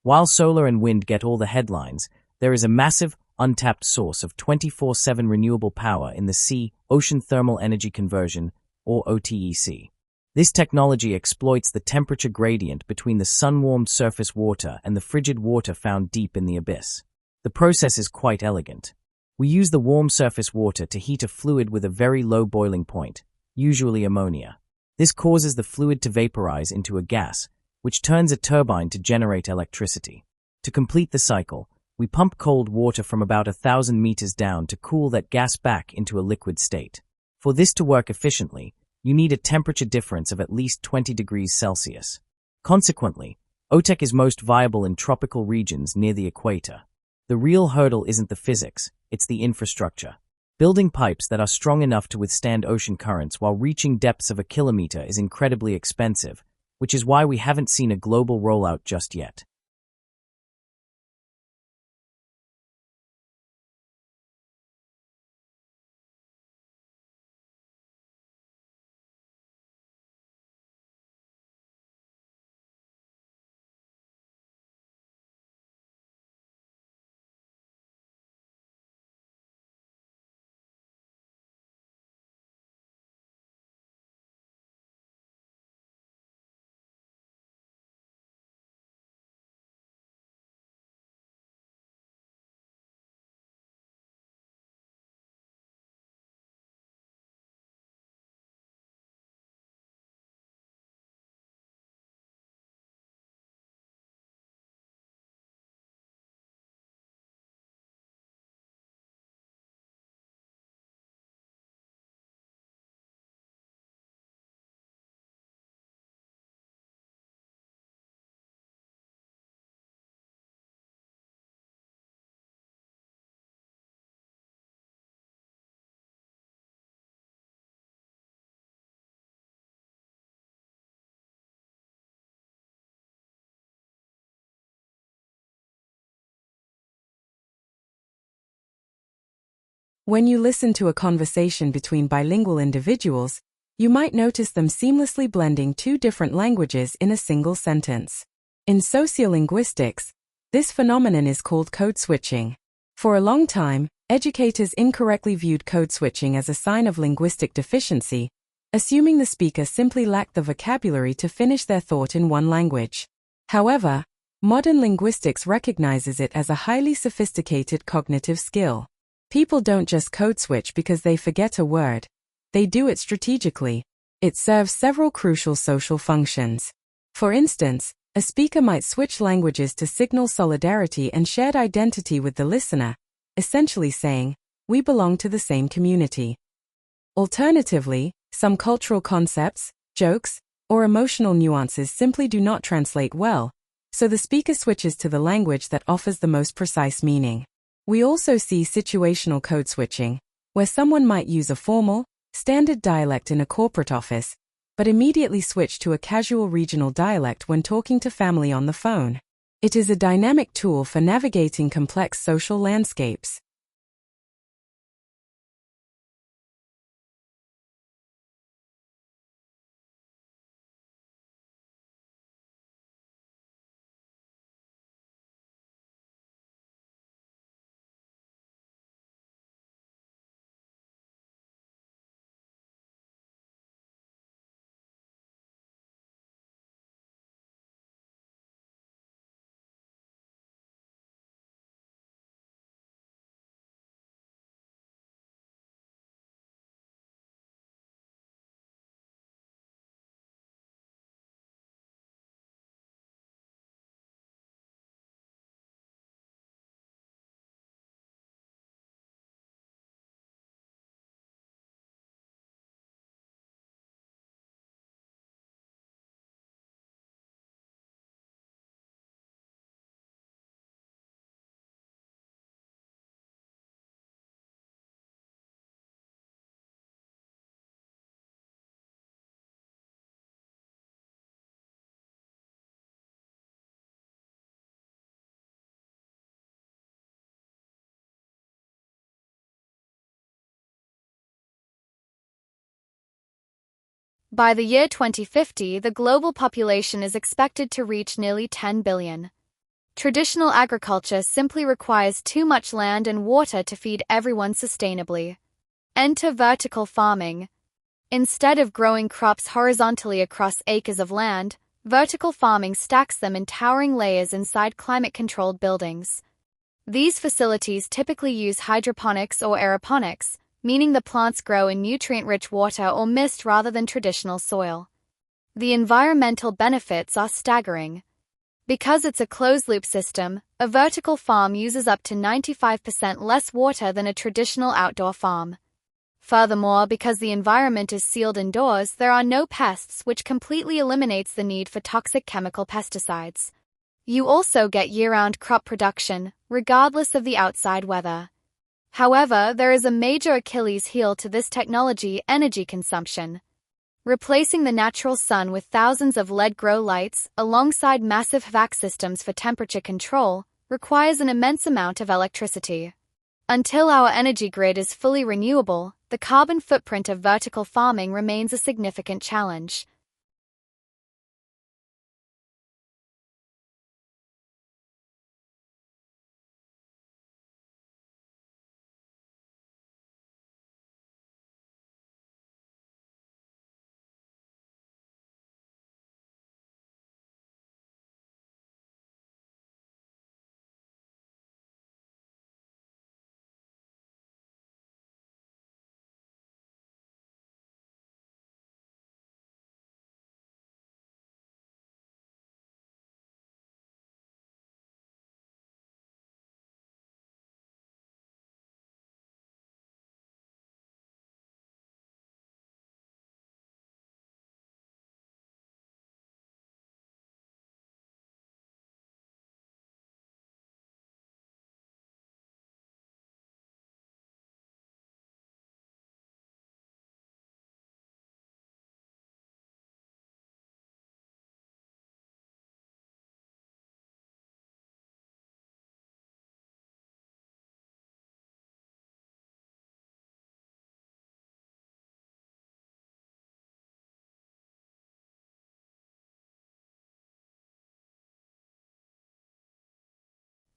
While solar and wind get all the headlines, there is a massive, untapped source of 24/7 renewable power in the sea, ocean thermal energy conversion, or OTEC. This technology exploits the temperature gradient between the sun-warmed surface water and the frigid water found deep in the abyss. The process is quite elegant. We use the warm surface water to heat a fluid with a very low boiling point, usually ammonia. This causes the fluid to vaporize into a gas, which turns a turbine to generate electricity. To complete the cycle, we pump cold water from about 1,000 meters down to cool that gas back into a liquid state. For this to work efficiently, you need a temperature difference of at least 20 degrees Celsius. Consequently, OTEC is most viable in tropical regions near the equator. The real hurdle isn't the physics, it's the infrastructure. Building pipes that are strong enough to withstand ocean currents while reaching depths of 1 kilometer is incredibly expensive, which is why we haven't seen a global rollout just yet. When you listen to a conversation between bilingual individuals, you might notice them seamlessly blending two different languages in a single sentence. In sociolinguistics, this phenomenon is called code switching. For a long time, educators incorrectly viewed code switching as a sign of linguistic deficiency, assuming the speaker simply lacked the vocabulary to finish their thought in one language. However, modern linguistics recognizes it as a highly sophisticated cognitive skill. People don't just code switch because they forget a word. They do it strategically. It serves several crucial social functions. For instance, a speaker might switch languages to signal solidarity and shared identity with the listener, essentially saying, "We belong to the same community." Alternatively, some cultural concepts, jokes, or emotional nuances simply do not translate well, so the speaker switches to the language that offers the most precise meaning. We also see situational code switching, where someone might use a formal, standard dialect in a corporate office, but immediately switch to a casual regional dialect when talking to family on the phone. It is a dynamic tool for navigating complex social landscapes. By the year 2050, the global population is expected to reach nearly 10 billion. Traditional agriculture simply requires too much land and water to feed everyone sustainably. Enter vertical farming. Instead of growing crops horizontally across acres of land, vertical farming stacks them in towering layers inside climate-controlled buildings. These facilities typically use hydroponics or aeroponics, meaning the plants grow in nutrient-rich water or mist rather than traditional soil. The environmental benefits are staggering. Because it's a closed-loop system, a vertical farm uses up to 95% less water than a traditional outdoor farm. Furthermore, because the environment is sealed indoors, there are no pests, which completely eliminates the need for toxic chemical pesticides. You also get year-round crop production, regardless of the outside weather. However, there is a major Achilles heel to this technology: energy consumption. Replacing the natural sun with thousands of LED grow lights, alongside massive HVAC systems for temperature control, requires an immense amount of electricity. Until our energy grid is fully renewable, the carbon footprint of vertical farming remains a significant challenge.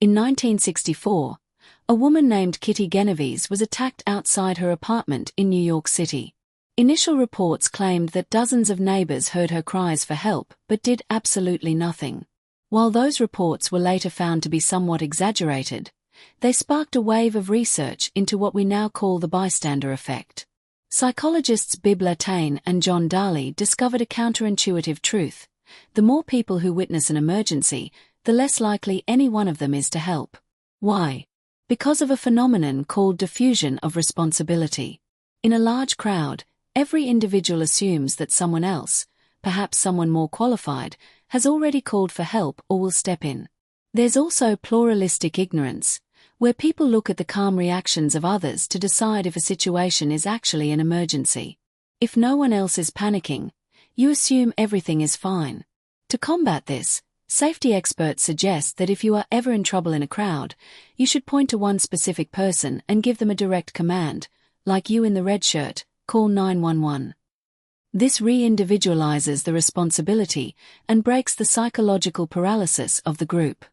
In 1964, a woman named Kitty Genovese was attacked outside her apartment in New York City. Initial reports claimed that dozens of neighbors heard her cries for help but did absolutely nothing. While those reports were later found to be somewhat exaggerated, they sparked a wave of research into what we now call the bystander effect. Psychologists Bibb Latane and John Daly discovered a counterintuitive truth: the more people who witness an emergency, the less likely any one of them is to help. Why? Because of a phenomenon called diffusion of responsibility. In a large crowd, every individual assumes that someone else, perhaps someone more qualified, has already called for help or will step in. There's also pluralistic ignorance, where people look at the calm reactions of others to decide if a situation is actually an emergency. If no one else is panicking, you assume everything is fine. To combat this, safety experts suggest that if you are ever in trouble in a crowd, you should point to one specific person and give them a direct command, like you in the red shirt, call 911. This re-individualizes the responsibility and breaks the psychological paralysis of the group.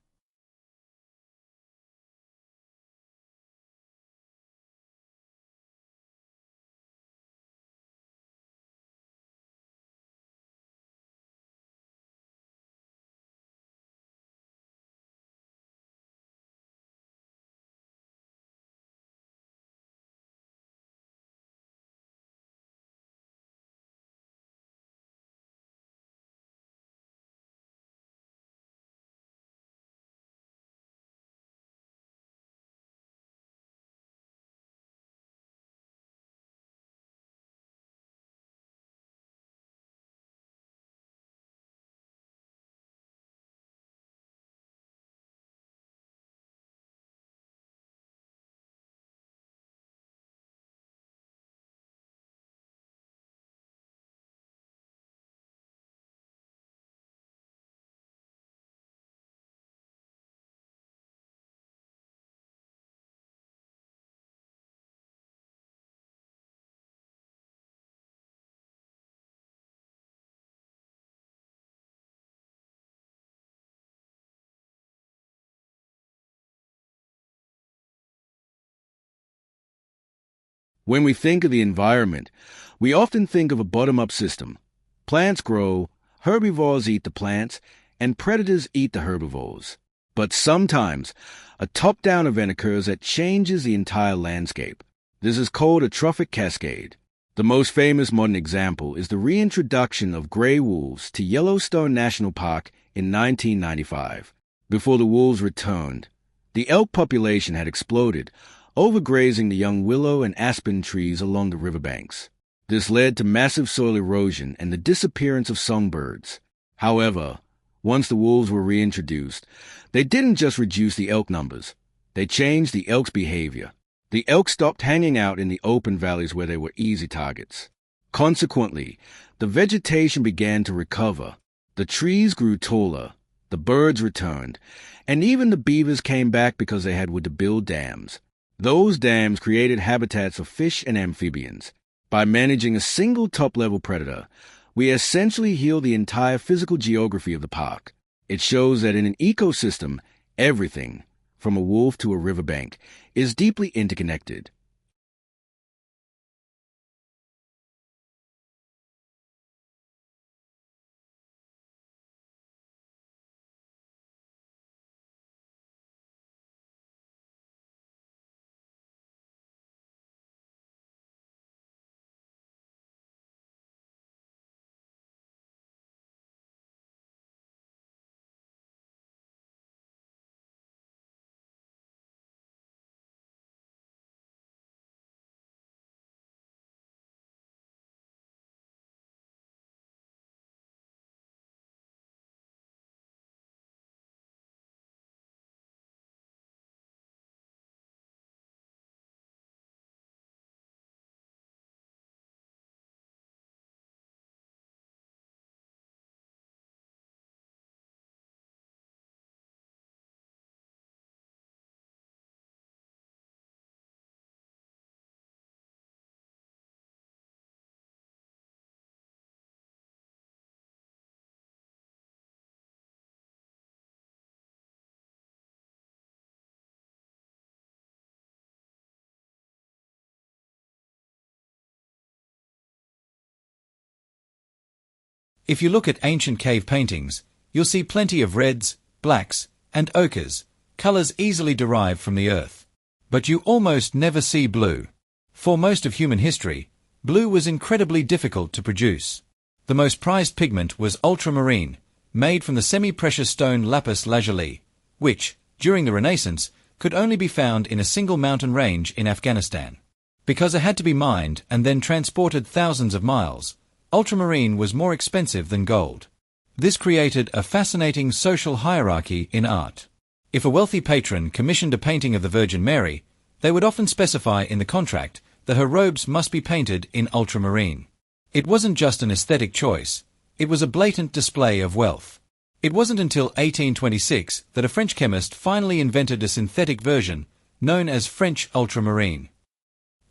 When we think of the environment, we often think of a bottom-up system. Plants grow, herbivores eat the plants, and predators eat the herbivores. But sometimes, a top-down event occurs that changes the entire landscape. This is called a trophic cascade. The most famous modern example is the reintroduction of gray wolves to Yellowstone National Park in 1995. Before the wolves returned, the elk population had exploded, overgrazing the young willow and aspen trees along the riverbanks. This led to massive soil erosion and the disappearance of songbirds. However, once the wolves were reintroduced, they didn't just reduce the elk numbers. They changed the elk's behavior. The elk stopped hanging out in the open valleys where they were easy targets. Consequently, the vegetation began to recover. The trees grew taller, the birds returned, and even the beavers came back because they had wood to build dams. Those dams created habitats for fish and amphibians. By managing a single top-level predator, we essentially heal the entire physical geography of the park. It shows that in an ecosystem, everything, from a wolf to a riverbank, is deeply interconnected. If you look at ancient cave paintings, you'll see plenty of reds, blacks, and ochres, colors easily derived from the earth. But you almost never see blue. For most of human history, blue was incredibly difficult to produce. The most prized pigment was ultramarine, made from the semi-precious stone lapis lazuli, which, during the Renaissance, could only be found in a single mountain range in Afghanistan. Because it had to be mined and then transported thousands of miles, ultramarine was more expensive than gold. This created a fascinating social hierarchy in art. If a wealthy patron commissioned a painting of the Virgin Mary, they would often specify in the contract that her robes must be painted in ultramarine. It wasn't just an aesthetic choice, it was a blatant display of wealth. It wasn't until 1826 that a French chemist finally invented a synthetic version known as French ultramarine.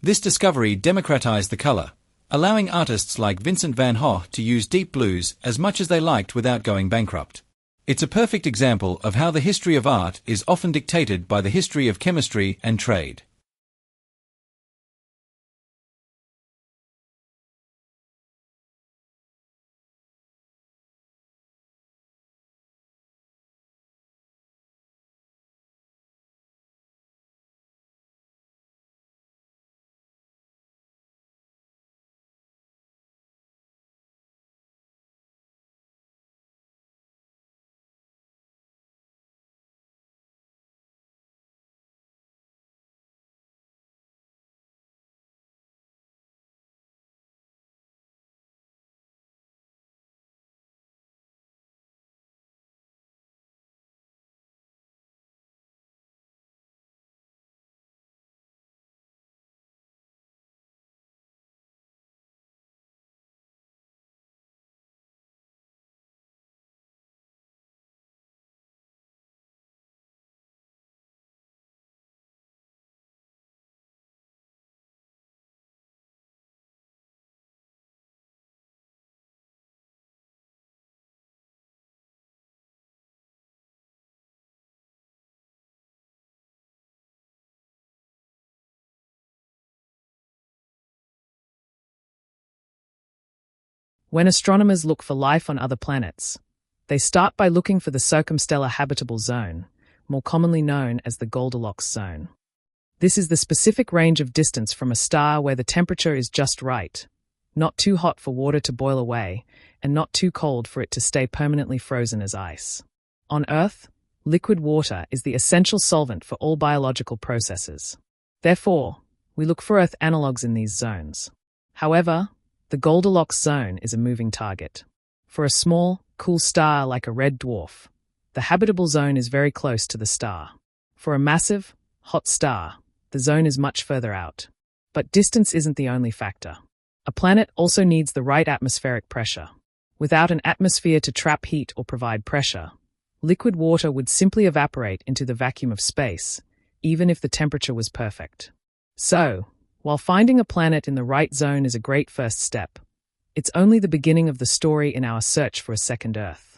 This discovery democratized the color, allowing artists like Vincent van Gogh to use deep blues as much as they liked without going bankrupt. It's a perfect example of how the history of art is often dictated by the history of chemistry and trade. When astronomers look for life on other planets, they start by looking for the circumstellar habitable zone, more commonly known as the Goldilocks zone. This is the specific range of distance from a star where the temperature is just right, not too hot for water to boil away, and not too cold for it to stay permanently frozen as ice. On Earth, liquid water is the essential solvent for all biological processes. Therefore, we look for Earth analogues in these zones. However, the Goldilocks zone is a moving target. For a small, cool star like a red dwarf, the habitable zone is very close to the star. For a massive, hot star, the zone is much further out. But distance isn't the only factor. A planet also needs the right atmospheric pressure. Without an atmosphere to trap heat or provide pressure, liquid water would simply evaporate into the vacuum of space, even if the temperature was perfect. So, while finding a planet in the right zone is a great first step, it's only the beginning of the story in our search for a second Earth.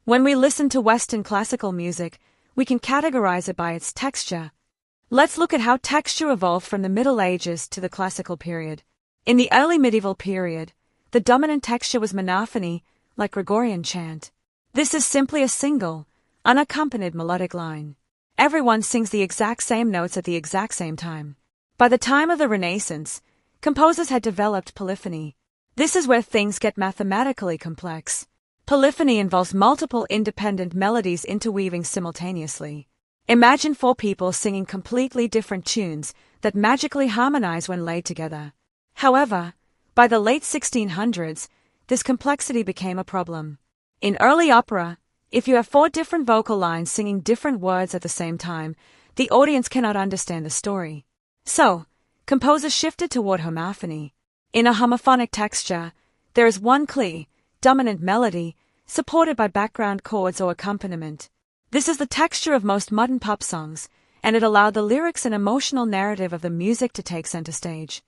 When we listen to Western classical music, we can categorize it by its texture. Let's look at how texture evolved from the Middle Ages to the classical period. In the early medieval period, the dominant texture was monophony, like Gregorian chant. This is simply a single, unaccompanied melodic line. Everyone sings the exact same notes at the exact same time. By the time of the Renaissance, composers had developed polyphony. This is where things get mathematically complex. Polyphony involves multiple independent melodies interweaving simultaneously. Imagine four people singing completely different tunes that magically harmonize when laid together. However, by the late 1600s, this complexity became a problem. In early opera, if you have four different vocal lines singing different words at the same time, the audience cannot understand the story. So, composers shifted toward homophony. In a homophonic texture, there is one clear, dominant melody, supported by background chords or accompaniment. This is the texture of most modern pop songs, and it allowed the lyrics and emotional narrative of the music to take center stage.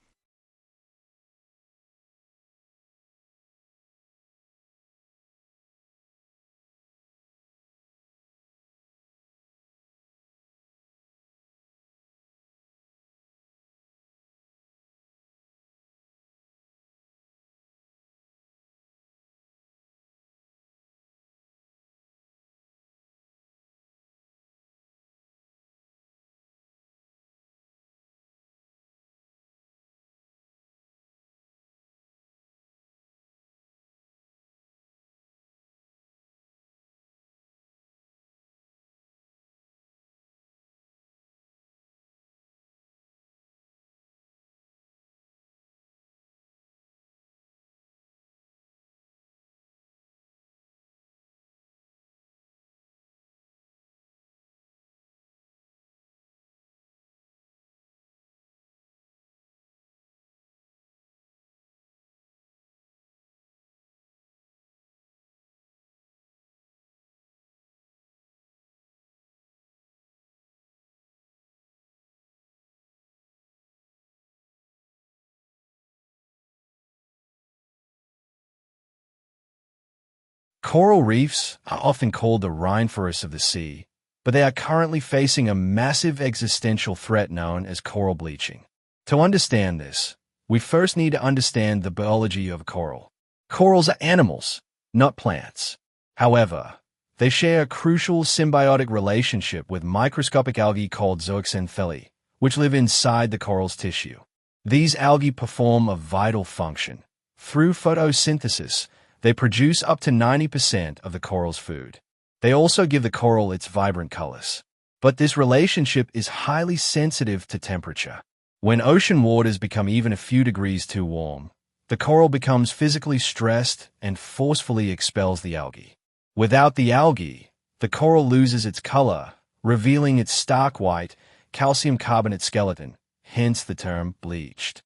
Coral reefs are often called the rainforests of the sea, but they are currently facing a massive existential threat known as coral bleaching. To understand this, we first need to understand the biology of a coral. Corals are animals, not plants. However, they share a crucial symbiotic relationship with microscopic algae called zooxanthellae, which live inside the coral's tissue. These algae perform a vital function. Through photosynthesis, they produce up to 90% of the coral's food. They also give the coral its vibrant colors. But this relationship is highly sensitive to temperature. When ocean waters become even a few degrees too warm, the coral becomes physically stressed and forcefully expels the algae. Without the algae, the coral loses its color, revealing its stark white, calcium carbonate skeleton, hence the term bleached.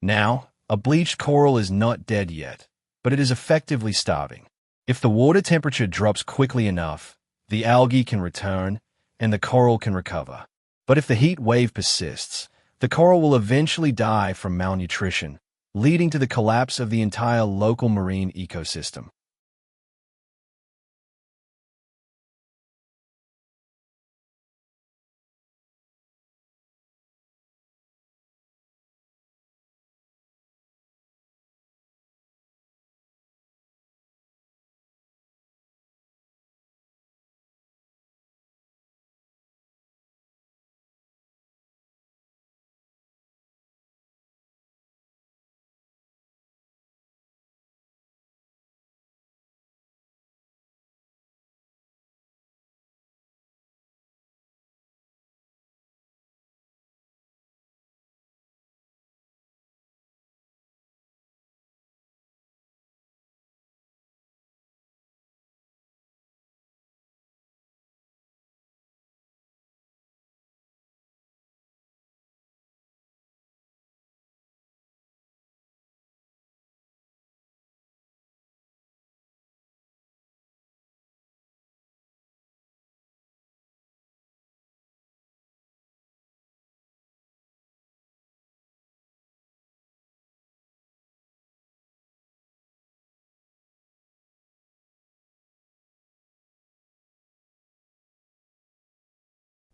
Now, a bleached coral is not dead yet, but it is effectively starving. If the water temperature drops quickly enough, the algae can return and the coral can recover. But if the heat wave persists, the coral will eventually die from malnutrition, leading to the collapse of the entire local marine ecosystem.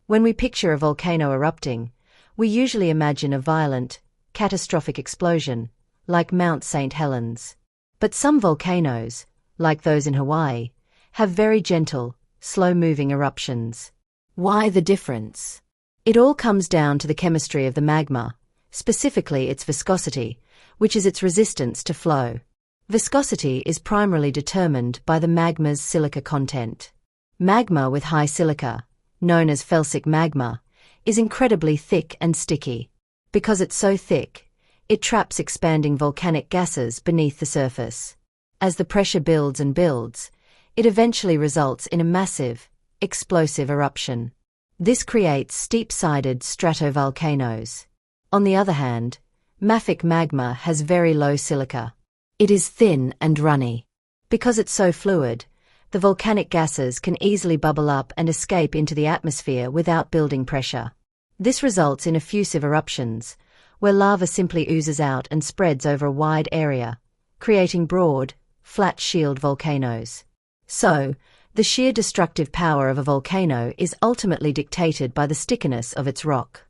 When we picture a volcano erupting, we usually imagine a violent, catastrophic explosion, like Mount St. Helens. But some volcanoes, like those in Hawaii, have very gentle, slow-moving eruptions. Why the difference? It all comes down to the chemistry of the magma, specifically its viscosity, which is its resistance to flow. Viscosity is primarily determined by the magma's silica content. Magma with high silica, known as felsic magma, is incredibly thick and sticky. Because it's so thick, it traps expanding volcanic gases beneath the surface. As the pressure builds and builds, it eventually results in a massive, explosive eruption. This creates steep-sided stratovolcanoes. On the other hand, mafic magma has very low silica. It is thin and runny. Because it's so fluid, the volcanic gases can easily bubble up and escape into the atmosphere without building pressure. This results in effusive eruptions, where lava simply oozes out and spreads over a wide area, creating broad, flat shield volcanoes. So, the sheer destructive power of a volcano is ultimately dictated by the stickiness of its rock.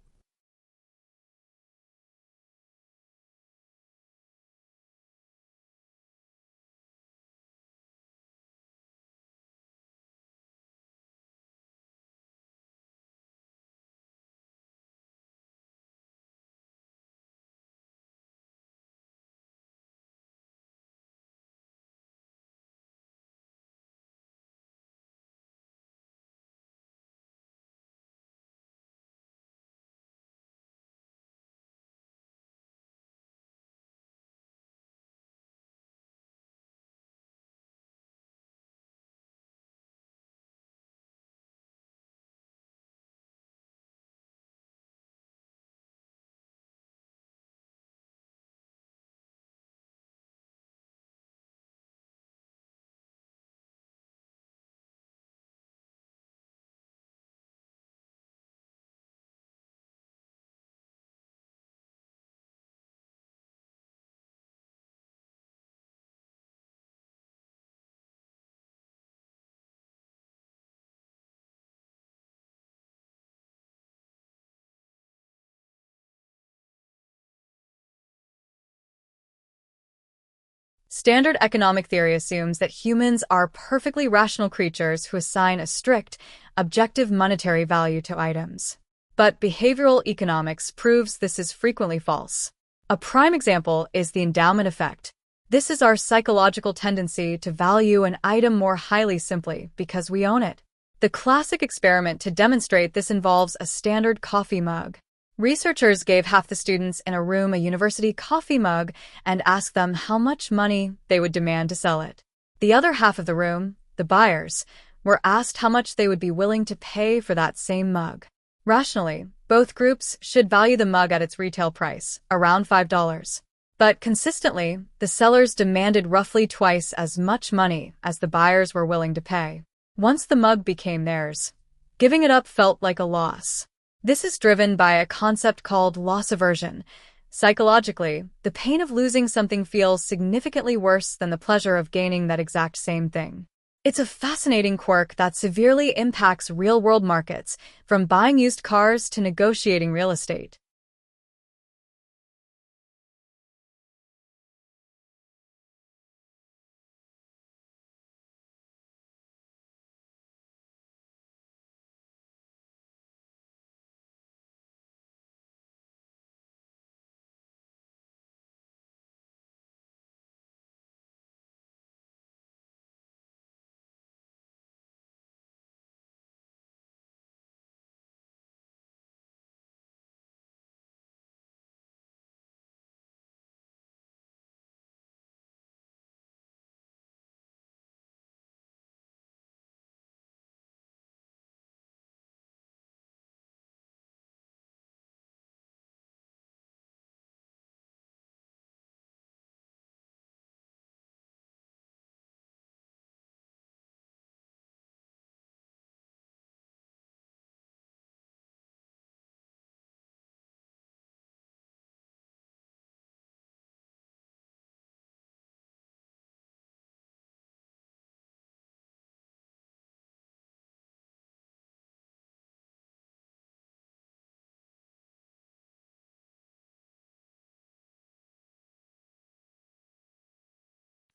Standard economic theory assumes that humans are perfectly rational creatures who assign a strict, objective monetary value to items. But behavioral economics proves this is frequently false. A prime example is the endowment effect. This is our psychological tendency to value an item more highly simply because we own it. The classic experiment to demonstrate this involves a standard coffee mug. Researchers gave half the students in a room a university coffee mug and asked them how much money they would demand to sell it. The other half of the room, the buyers, were asked how much they would be willing to pay for that same mug. Rationally, both groups should value the mug at its retail price, around $5. But consistently, the sellers demanded roughly twice as much money as the buyers were willing to pay. Once the mug became theirs, giving it up felt like a loss. This is driven by a concept called loss aversion. Psychologically, the pain of losing something feels significantly worse than the pleasure of gaining that exact same thing. It's a fascinating quirk that severely impacts real-world markets, from buying used cars to negotiating real estate.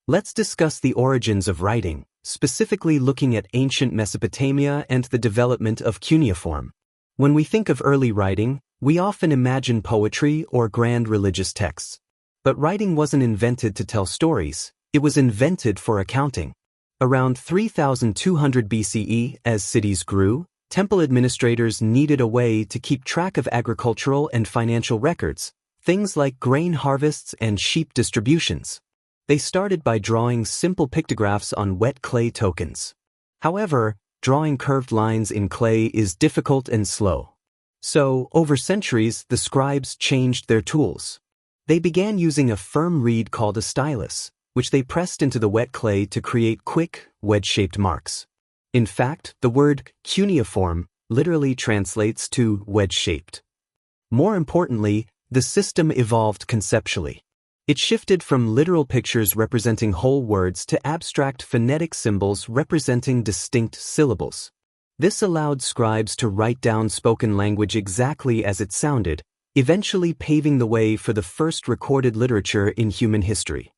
Let's discuss the origins of writing, specifically looking at ancient Mesopotamia and the development of cuneiform. When we think of early writing, we often imagine poetry or grand religious texts. But writing wasn't invented to tell stories, it was invented for accounting. Around 3200 BCE, as cities grew, temple administrators needed a way to keep track of agricultural and financial records, things like grain harvests and sheep distributions. They started by drawing simple pictographs on wet clay tokens. However, drawing curved lines in clay is difficult and slow. So, over centuries, the scribes changed their tools. They began using a firm reed called a stylus, which they pressed into the wet clay to create quick, wedge-shaped marks. In fact, the word cuneiform literally translates to wedge-shaped. More importantly, the system evolved conceptually. It shifted from literal pictures representing whole words to abstract phonetic symbols representing distinct syllables. This allowed scribes to write down spoken language exactly as it sounded, eventually paving the way for the first recorded literature in human history.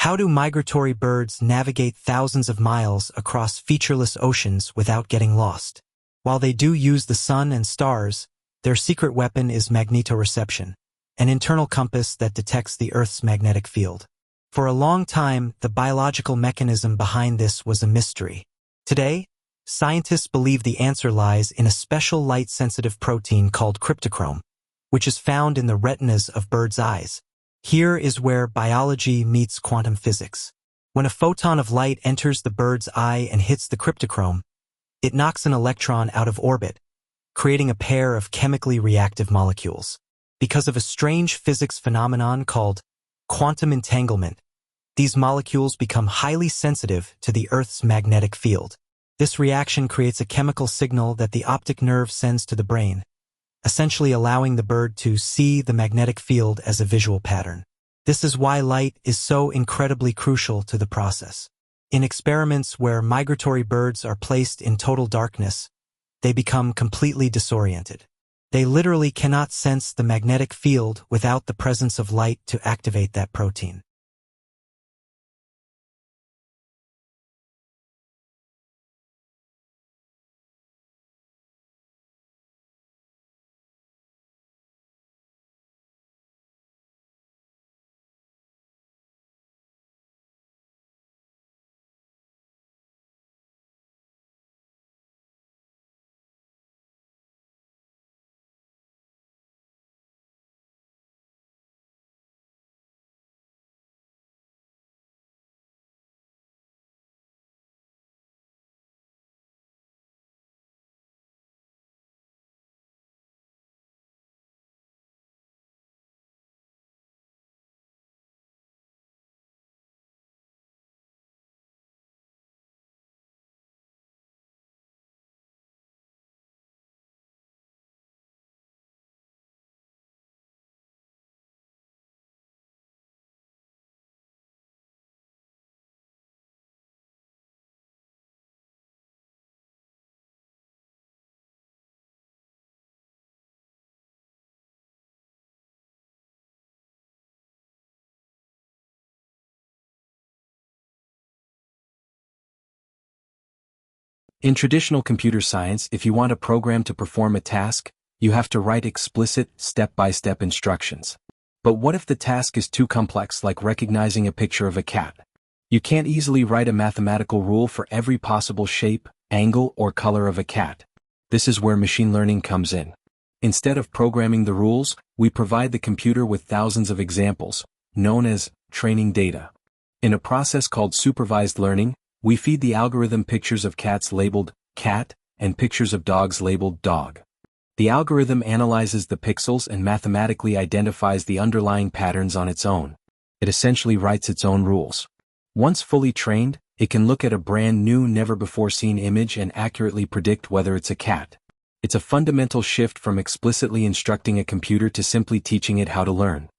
How do migratory birds navigate thousands of miles across featureless oceans without getting lost? While they do use the sun and stars, their secret weapon is magnetoreception, an internal compass that detects the Earth's magnetic field. For a long time, the biological mechanism behind this was a mystery. Today, scientists believe the answer lies in a special light-sensitive protein called cryptochrome, which is found in the retinas of birds' eyes. Here is where biology meets quantum physics. When a photon of light enters the bird's eye and hits the cryptochrome, it knocks an electron out of orbit, creating a pair of chemically reactive molecules. Because of a strange physics phenomenon called quantum entanglement, these molecules become highly sensitive to the Earth's magnetic field. This reaction creates a chemical signal that the optic nerve sends to the brain, essentially allowing the bird to see the magnetic field as a visual pattern. This is why light is so incredibly crucial to the process. In experiments where migratory birds are placed in total darkness, they become completely disoriented. They literally cannot sense the magnetic field without the presence of light to activate that protein. In traditional computer science, if you want a program to perform a task, you have to write explicit, step-by-step instructions. But what if the task is too complex, like recognizing a picture of a cat? You can't easily write a mathematical rule for every possible shape, angle, or color of a cat. This is where machine learning comes in. Instead of programming the rules, we provide the computer with thousands of examples, known as training data. In a process called supervised learning, we feed the algorithm pictures of cats labeled cat and pictures of dogs labeled dog. The algorithm analyzes the pixels and mathematically identifies the underlying patterns on its own. It essentially writes its own rules. Once fully trained, it can look at a brand new, never-before-seen image and accurately predict whether it's a cat. It's a fundamental shift from explicitly instructing a computer to simply teaching it how to learn.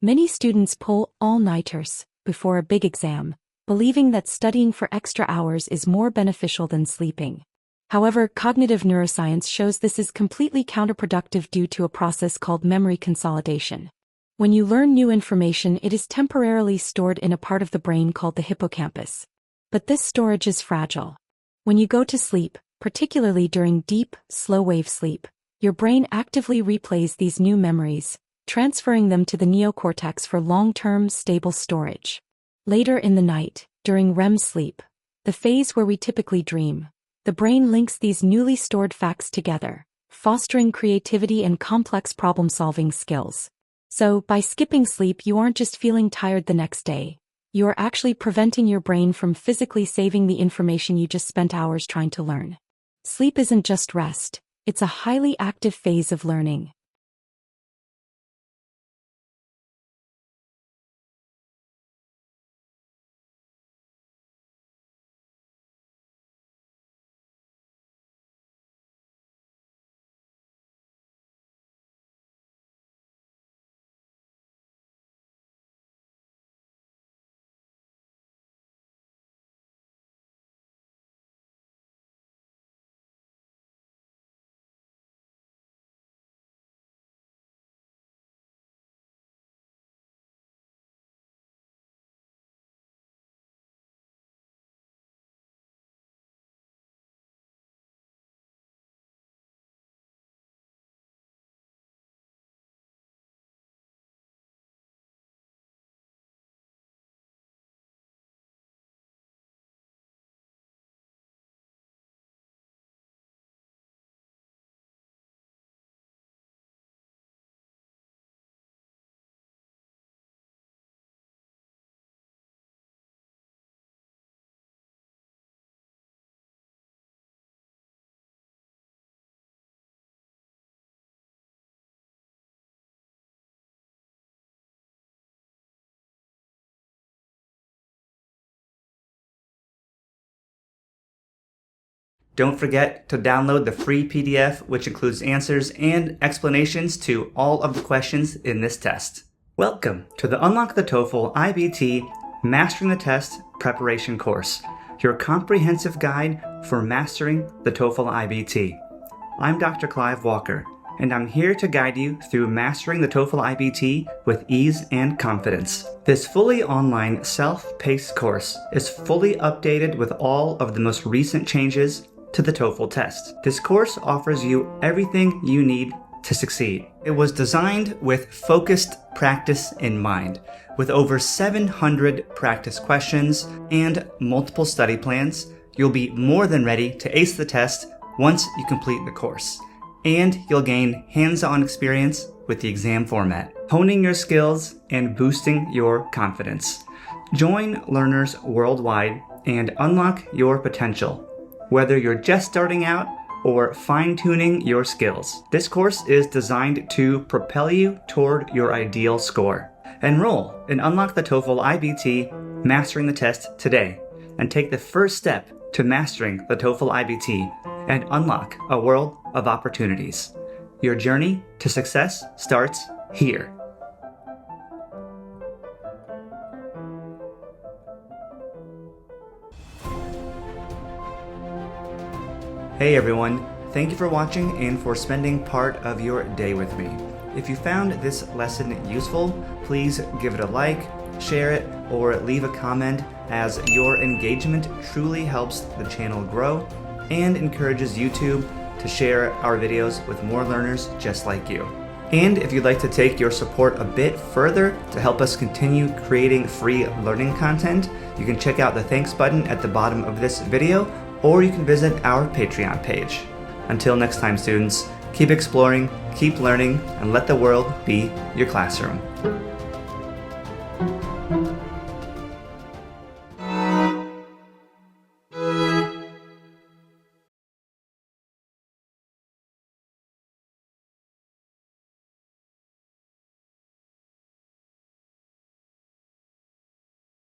Many students pull all-nighters before a big exam, believing that studying for extra hours is more beneficial than sleeping. However, cognitive neuroscience shows this is completely counterproductive due to a process called memory consolidation. When you learn new information, it is temporarily stored in a part of the brain called the hippocampus. But this storage is fragile. When you go to sleep, particularly during deep, slow-wave sleep, your brain actively replays these new memories, transferring them to the neocortex for long-term, stable storage. Later in the night, during REM sleep, the phase where we typically dream, the brain links these newly stored facts together, fostering creativity and complex problem-solving skills. So, by skipping sleep, you aren't just feeling tired the next day. You are actually preventing your brain from physically saving the information you just spent hours trying to learn. Sleep isn't just rest, it's a highly active phase of learning. Don't forget to download the free PDF, which includes answers and explanations to all of the questions in this test. Welcome to the Unlock the TOEFL IBT Mastering the Test Preparation course, your comprehensive guide for mastering the TOEFL IBT. I'm Dr. Clive Walker, and I'm here to guide you through mastering the TOEFL IBT with ease and confidence. This fully online, self-paced course is fully updated with all of the most recent changes to the TOEFL test. This course offers you everything you need to succeed. It was designed with focused practice in mind. With over 700 practice questions and multiple study plans, you'll be more than ready to ace the test once you complete the course. And you'll gain hands-on experience with the exam format, honing your skills and boosting your confidence. Join learners worldwide and unlock your potential, whether you're just starting out or fine-tuning your skills. This course is designed to propel you toward your ideal score. Enroll in Unlock the TOEFL IBT Mastering the Test today and take the first step to mastering the TOEFL IBT and unlock a world of opportunities. Your journey to success starts here. Hey everyone, thank you for watching and for spending part of your day with me. If you found this lesson useful, please give it a like, share it, or leave a comment, as your engagement truly helps the channel grow and encourages YouTube to share our videos with more learners just like you. And if you'd like to take your support a bit further to help us continue creating free learning content, you can check out the thanks button at the bottom of this video, or you can visit our Patreon page. Until next time, students, keep exploring, keep learning, and let the world be your classroom.